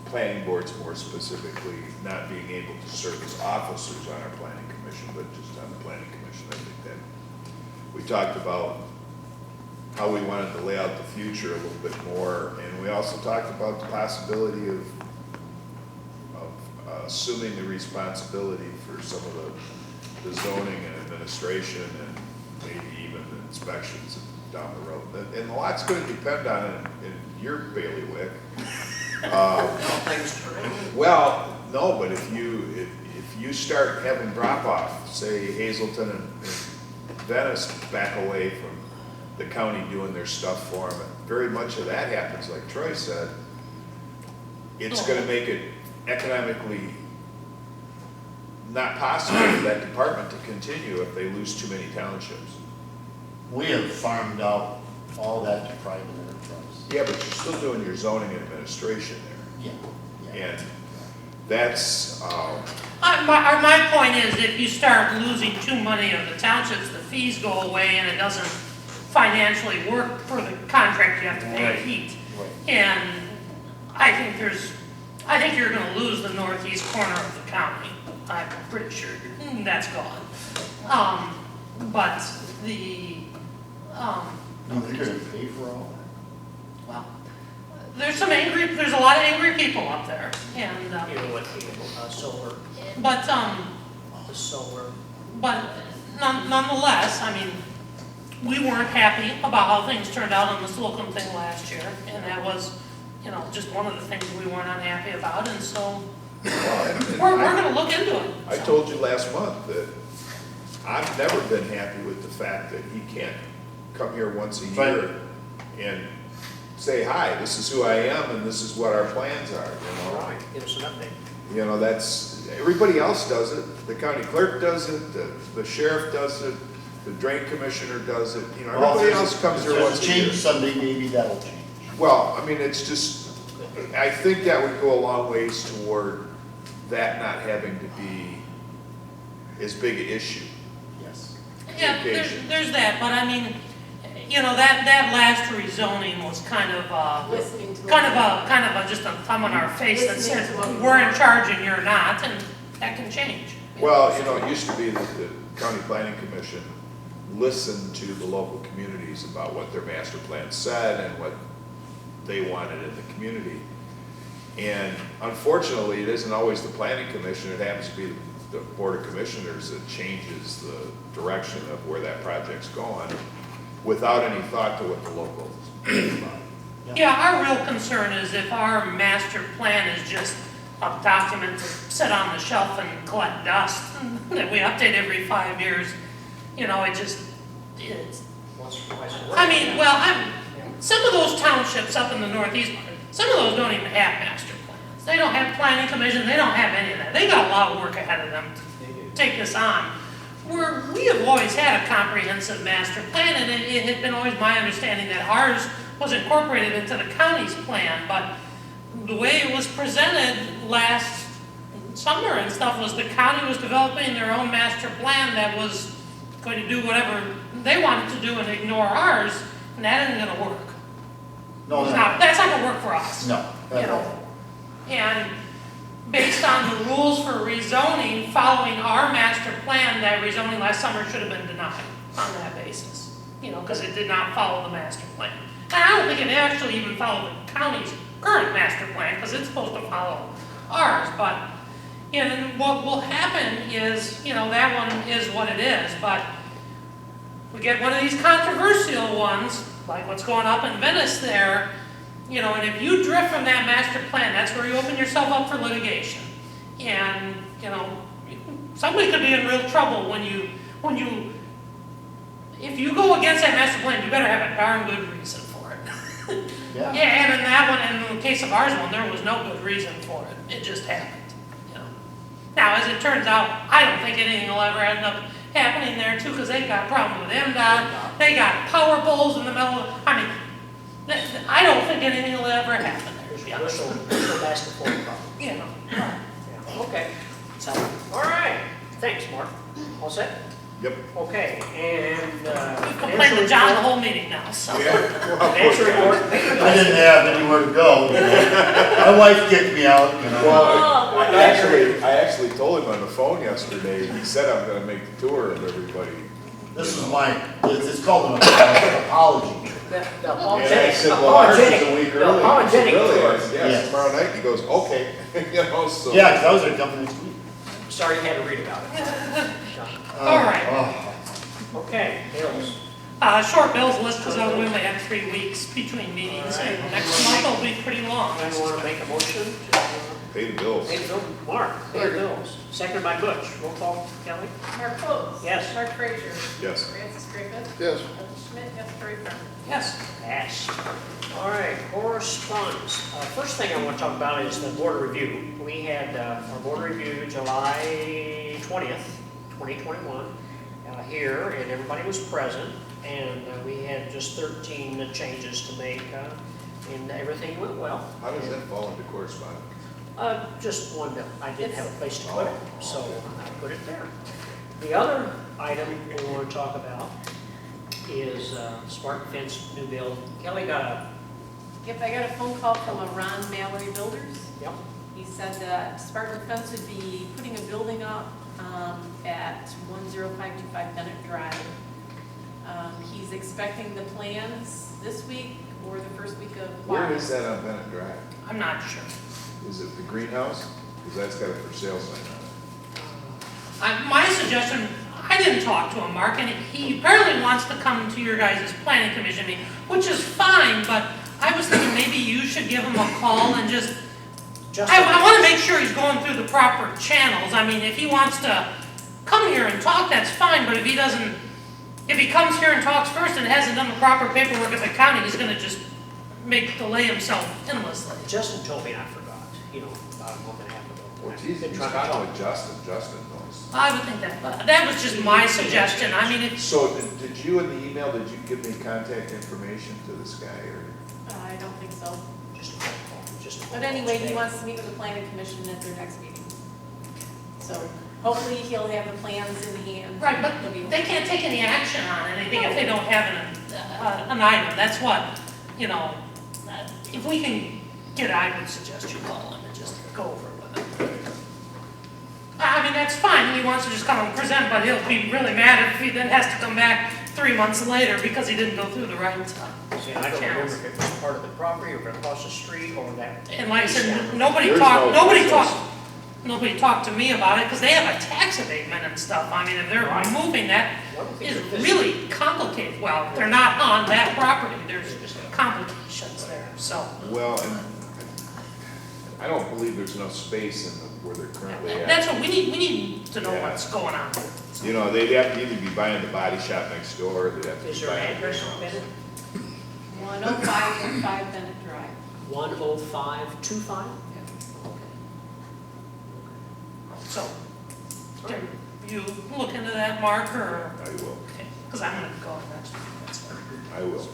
planning boards more specifically, not being able to serve as officers on our planning commission, but just on the planning commission. I think that we talked about how we wanted to lay out the future a little bit more, and we also talked about the possibility of assuming the responsibility for some of the zoning and administration and maybe even the inspections down the road. And a lot's gonna depend on it in your bailiwick. All things turn out. Well, no, but if you start having drop-off, say Hazelton and Venice back away from the county doing their stuff for them, very much of that happens, like Troy said. It's gonna make it economically not possible for that department to continue if they lose too many townships. we have farmed out all that to private enterprise. Yeah, but you're still doing your zoning and administration Yeah. there. And that's, My point is, if you start losing too many of the townships, the fees go away and it doesn't financially work for the contract you have to pay Right. heat. Right. And I think you're gonna lose the northeast corner of the county. I'm pretty sure that's gone. But No, they're gonna pay for all well, there's a lot of angry people up there. And, You know what, solar, but, the solar. But nonetheless, I mean, we weren't happy about how things turned out on the Slocum thing last year, and that was, you know, just one of the things we weren't unhappy about, and so we're gonna look into it. I told you last month that I've never been happy with the fact that he can't come here once a year and say, hi, this is who I am and this is what our plans are, you know? Right, give us an update. You know, that's, everybody else does it, the county clerk does it, the sheriff does it, the drain commissioner does it, you know, Well, everybody if else comes here there's once a a year. change someday, maybe that'll change. Well, I mean, it's just, I think that would go a long ways toward that not having to be as big an issue. Yes. Yeah, there's that, but I mean, you know, that last rezoning was kind of Listening to. just a thumb in our face that Listening said, to what we we're in want. charge and you're not, and that can change. Well, you know, it used to be that the county planning commission listened to the local communities about what their master plan said and what they wanted in the community. And unfortunately, it isn't always the planning commission, it happens to be the board of commissioners that changes the direction of where that project's going without any thought to what the locals about. Yeah, our real concern is if our master plan is just a document to sit on the shelf and collect dust, that we update every 5 years, you know, it's, Once or twice a week. I mean, well, some of those townships up in the northeast, some of those don't even have master plans. They don't have planning commission, they don't have any of that. They got a lot of work ahead of them to take this on. Where we have always had a comprehensive master plan, and it had been always my understanding that ours was incorporated into the county's plan, but the way it was presented last summer and stuff was the county was developing their own master plan that was going to do whatever they wanted to do and ignore ours, and that isn't gonna work. No, That's not gonna work for us. no. You know, and based on the rules for rezoning, following our master plan, that rezoning last summer should have been denied on that basis. You know, because it did not follow the master plan. And I don't think it actually even followed the county's current master plan, because it's supposed to follow ours, but, you know, what will happen is, you know, that one is what it is, but we get one of these controversial ones, like what's going up in Venice there, you know, and if you drift from that master plan, that's where you open yourself up for litigation. And, you know, somebody could be in real trouble if you go against that master plan, you better have a darn good reason for it. Yeah. Yeah, and in that one, and in the case of ours one, there was no good reason for it. It just happened, you know. Now, as it turns out, I don't think anything will ever end up happening there too, because they've got problems with MDOT. They got power poles in the middle of, I mean, I don't think anything will ever happen there, to be honest. Whistle basketball problem. You know, Yeah, okay. so, All right, thanks, Mark. All set? Yep. Okay, and, we've complained to John the whole meeting now, so. Financial report. I didn't have anywhere to go, you know. My wife kicked me out, you know. Well, I actually told him on the phone yesterday, he said I'm gonna make the tour of everybody. This is it's called an apology. The And I apologetic, said, well, ours is a apologetic, week the early. apologetic Really? tour. I said, Yes. yes, tomorrow night, he goes, okay, you know, so. Yeah, because I was gonna come next week. Sorry you had to read about it. John. All right. Oh. Okay, bills. Short bills list, because we only have 3 weeks between meetings, All right. and next month will be pretty long. I want to make a motion to Pay the bills. pay the bill. Mark, pay the bills. Seconded by Butch. Roll call, Kelly? Mark Folds. Yes. Mark Frazier. Yes. Francis Griffith. Yes. Ellen Schmidt, yes, Terry Friend. Yes. Pass. All right, correspondence. First thing I want to talk about is the board review. We had our board review July 20th, 2021, here, and everybody was present, and we had just 13 changes to make, and everything went well. How does that fall into correspondence? Just one bill. I didn't have a place to put it, so I put it there. The other item we want to talk about is smart fence new build. Kelly got a, Yep, I got a phone call from a Ron Mallory Builders. yep, He said that Spartan Fence would be putting a building up at 10525 Bennett Drive. He's expecting the plans this week or the first week of Where August. is that on Bennett Drive? I'm not sure. Is it the greenhouse? Because that's got a for sale sign on My suggestion, I didn't talk to him, Mark, and he apparently wants to come to your guys' planning commission meeting, which is fine, but I was thinking maybe you should give him a call and just, I want to make sure he's going through the proper channels. I mean, if he wants to come here and talk, that's fine, but if he doesn't, if he comes here and talks first and hasn't done the proper paperwork at the county, he's going to just delay himself endlessly. Justin told me, and I forgot, you know, about a month and a half ago. it. Well, I've geez, been he's trying to talking talk. with Justin, Justin knows. I would think that, but that was just my suggestion. I mean, if, So did you in the email, did you give me contact information to this guy or? I don't think so. Just a phone call, just a phone But anyway, call he wants to meet with the planning commission at their next meeting. So hopefully he'll have the plans in hand. right, but He'll be- they can't take any action on anything if they don't have an item. That's what, you know, if we can get it, I would suggest you call him and just go over it with him. I mean, that's fine, he wants to just come and present, but he'll be really mad if he then has to come back 3 months later because he didn't go through the right See, I don't remember if it was part of the property or across the street or that. And like I said, There's no- there's nobody talked to me about it because they have a tax abatement and stuff. I mean, if they're Right. removing that, What if is it's a really complicated. Well, they're not on that property, there's complications there, so. Well, and I don't believe there's enough space in where they're currently at. That's what, we need to know Yeah. what's going on. You know, they'd have to either be buying the body shop next door, or they'd have to Is be there buying. an address on Bennett? 105 Bennett Drive. 10525? So, can you look into that, Mark, or, I will, because I'm gonna go next week, that's fine. I will.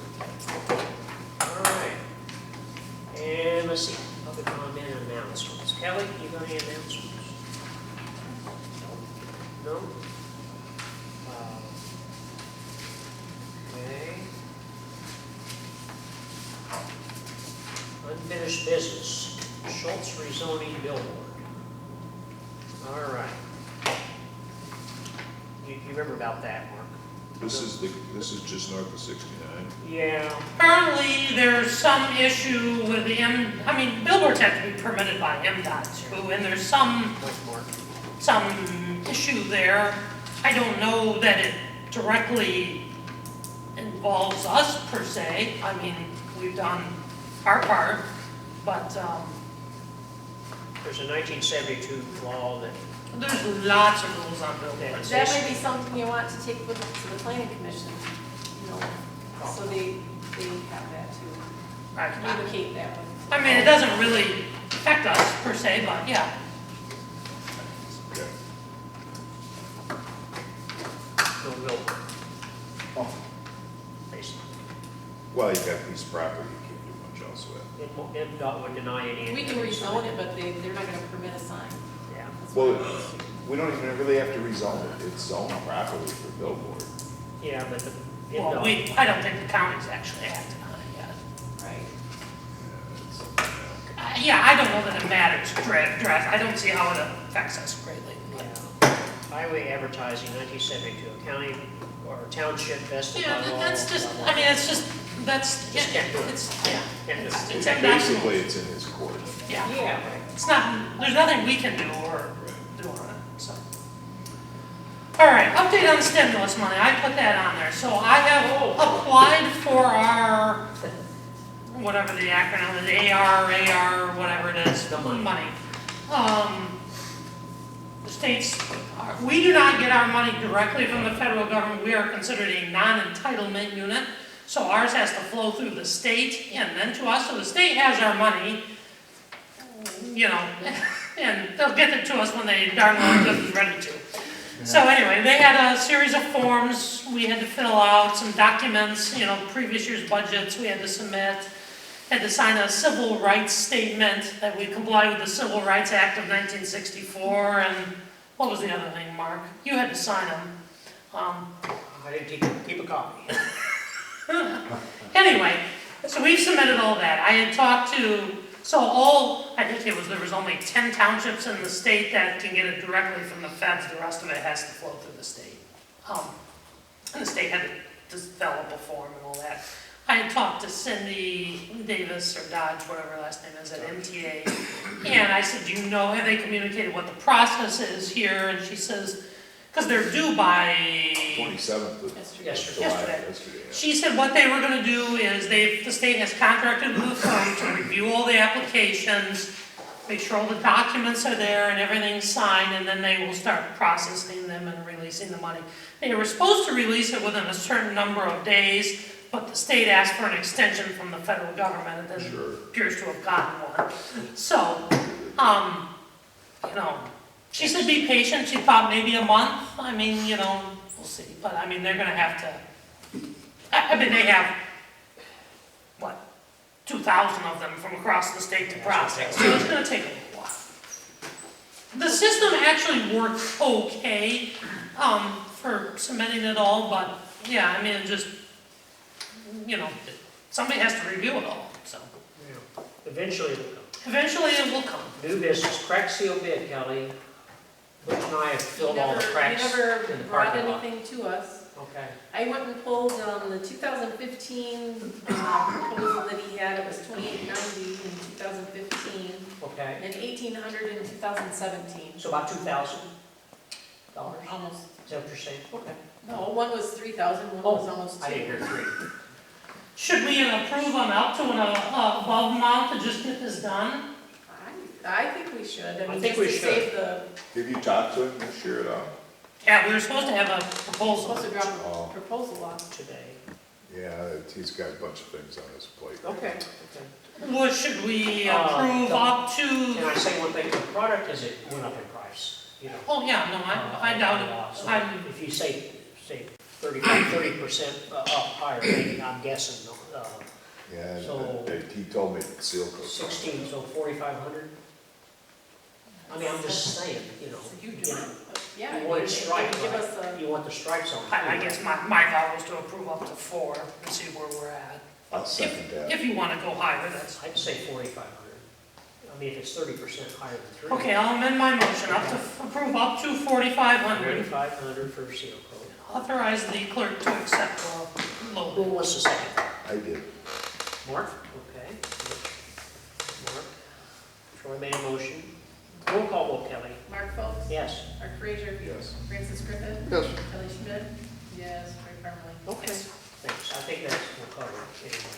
All right. And let's see, public comment and announcements. Kelly, you got any announcements? No? No? Okay. Unfinished business, Schultz rezoning billboard. All right. You remember about that, Mark? This is just north of 69. Yeah. Apparently, there's some issue with the billboards have to be permitted by MDOT too, and there's some issue there. I don't know that it directly involves us per se. I mean, we've done our part, but There's a 1972 law that, there's lots of rules on billboards. That may be something you want to take with to the planning commission, you know, so they have that too. Right. Communicate that with. I mean, it doesn't really affect us per se, but yeah. Okay. no billboard, Oh, basically. well, you got a piece of property, you can't do much else with. MDOT would deny any. We can rezone it, but they're not gonna permit a sign. Yeah. That's Well, what it is. we don't even really have to rezone it, it's zoned properly for billboard. Yeah, but the Well, MDOT, I don't think the county's actually acted on it yet. Right. Yeah, I don't know that it matters, draft, I don't see how it affects us greatly. yeah. Highway advertising, 1972, county or township vested by Yeah, law. that's just, blah, blah, I mean, blah. it's just, that's, Just can't do it. it's, yeah, Can't do it. it's It's MDOT's basically, rules. it's in his court. Yeah, Yeah, right. it's not, there's nothing we can do or do on it, so. All right, update on the stimulus money, I put that on there, so I have applied for our, whatever the acronym is, AR, whatever it is, The money. The states, we do not get our money directly from the federal government, we are considered a non-entitlement unit, so ours has to flow through the state and then to us, so the state has our money, you know, and they'll get it to us when they darn well just ready to. So anyway, they had a series of forms we had to fill out, some documents, you know, previous year's budgets we had to submit, had to sign a civil rights statement that we comply with the Civil Rights Act of 1964, and what was the other thing, Mark? You had to sign them. I didn't keep a copy. Anyway, so we've submitted all that. I had talked to, I think there was only 10 townships in the state that can get it directly from the feds. The rest of it has to flow through the state. And the state had to develop a form and all that. I had talked to Cindy Davis, or Dodge, whatever her last name is, at MTA. And I said, do you know, have they communicated what the process is here? And she says, because they're due by 27th of Yesterday. July, Yesterday. yesterday, yeah. She said what they were gonna do is the state has contracted with a firm to review all the applications, make sure all the documents are there and everything's signed, and then they will start processing them and releasing the money. They were supposed to release it within a certain number of days, but the state asked for an extension from the federal government, and then Sure. appears to have gotten one. So, you know, she said be patient, she thought maybe a month, I mean, you know, we'll see, but I mean, they're gonna have to, I mean, they have, what, 2,000 of them from across the state to process, so it's gonna take a little while. The system actually worked okay, for submitting it all, but, yeah, I mean, it just, you know, somebody has to review it all, so. Yeah. Eventually it will come. Eventually it will come. New business, crack seal bid, Kelly. Butch and I have filled all the cracks He never in the brought parking lot. anything to us. Okay. I went and pulled the 2015 proposal that he had, it was $28.90 in 2015, Okay. and $1,800 in 2017. So about $2,000? Almost. Is that what you're saying? Okay. No, one was 3,000, one was almost 2. I didn't hear three. Should we approve them up to an above amount to just get this done? I think we should, I mean, think just we to should. save the, Have you talked to him this year at all? Yeah, we were supposed to have a we're proposal. supposed to drop Oh. a proposal off. Today. Yeah, he's got a bunch of things on his plate. Okay. What should we Uh, approve up Can to? I say one thing, the product has it went up in price, you know. Oh, yeah, no, I doubt it. So I'm, if you say 30% up higher, maybe, I'm guessing, Yeah, So- he told me seal coat. 16, so 4,500? I mean, I'm just saying, you know. It's a huge you know, amount, but yeah. You want it if they striped, give right? us a- You want the stripes on it. I guess my thought was to approve up to 4 and see where we're at. I'll second that. If you wanna go higher, that's, I'd say 4,500. I mean, if it's 30% higher than 3. okay, I'll amend my motion up to, approve up to 4,500. 4,500 for seal coat. Authorize the clerk to accept the Who low. wants the second? I did. Mark? Okay. Mark. Troy made a motion. Roll call vote, Kelly. Mark Foltz? Yes. Mark Frazier? Yes. Francis Griffith? Yes. Kelly Schmidt? Yes. Rick Farmland? Okay. Thanks. I think that's, we'll cover it anyway.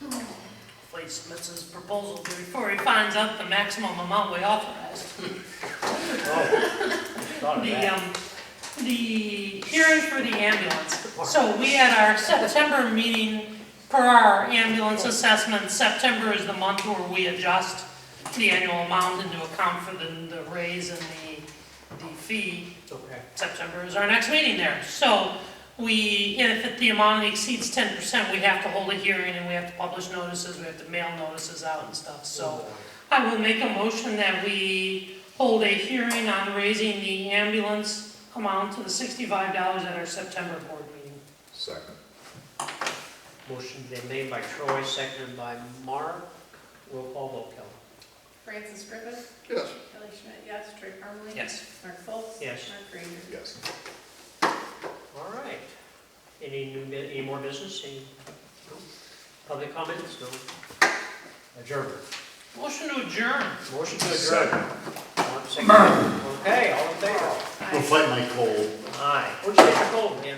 You know. Hopefully he submits his proposal before he finds out the maximum amount we authorized. Oh, thought of The, that. the hearing for the ambulance. So we had our September meeting per our ambulance assessment. September is the month where we adjust the annual amount into account for the raise and the fee. Okay. September is our next meeting there. So if the amount exceeds 10%, we have to hold a hearing and we have to publish notices, we have to mail notices out and stuff. So I will make a motion that we hold a hearing on raising the ambulance amount to the $65 at our September board meeting. Second. Motion been made by Troy, seconded by Mark. Roll call vote, Kelly. Francis Griffith? Yes. Kelly Schmidt, yes. Rick Farmland? Yes. Mark Foltz? Yes. Mark Frazier? Yes. All right. Any more business? Any no? Public comments? No. Adjournment. Motion to adjourn. Motion to adjourn. Second. Mark, second. Okay, all in favor? Go fight my cold. Aye. Where'd you get your cold? In,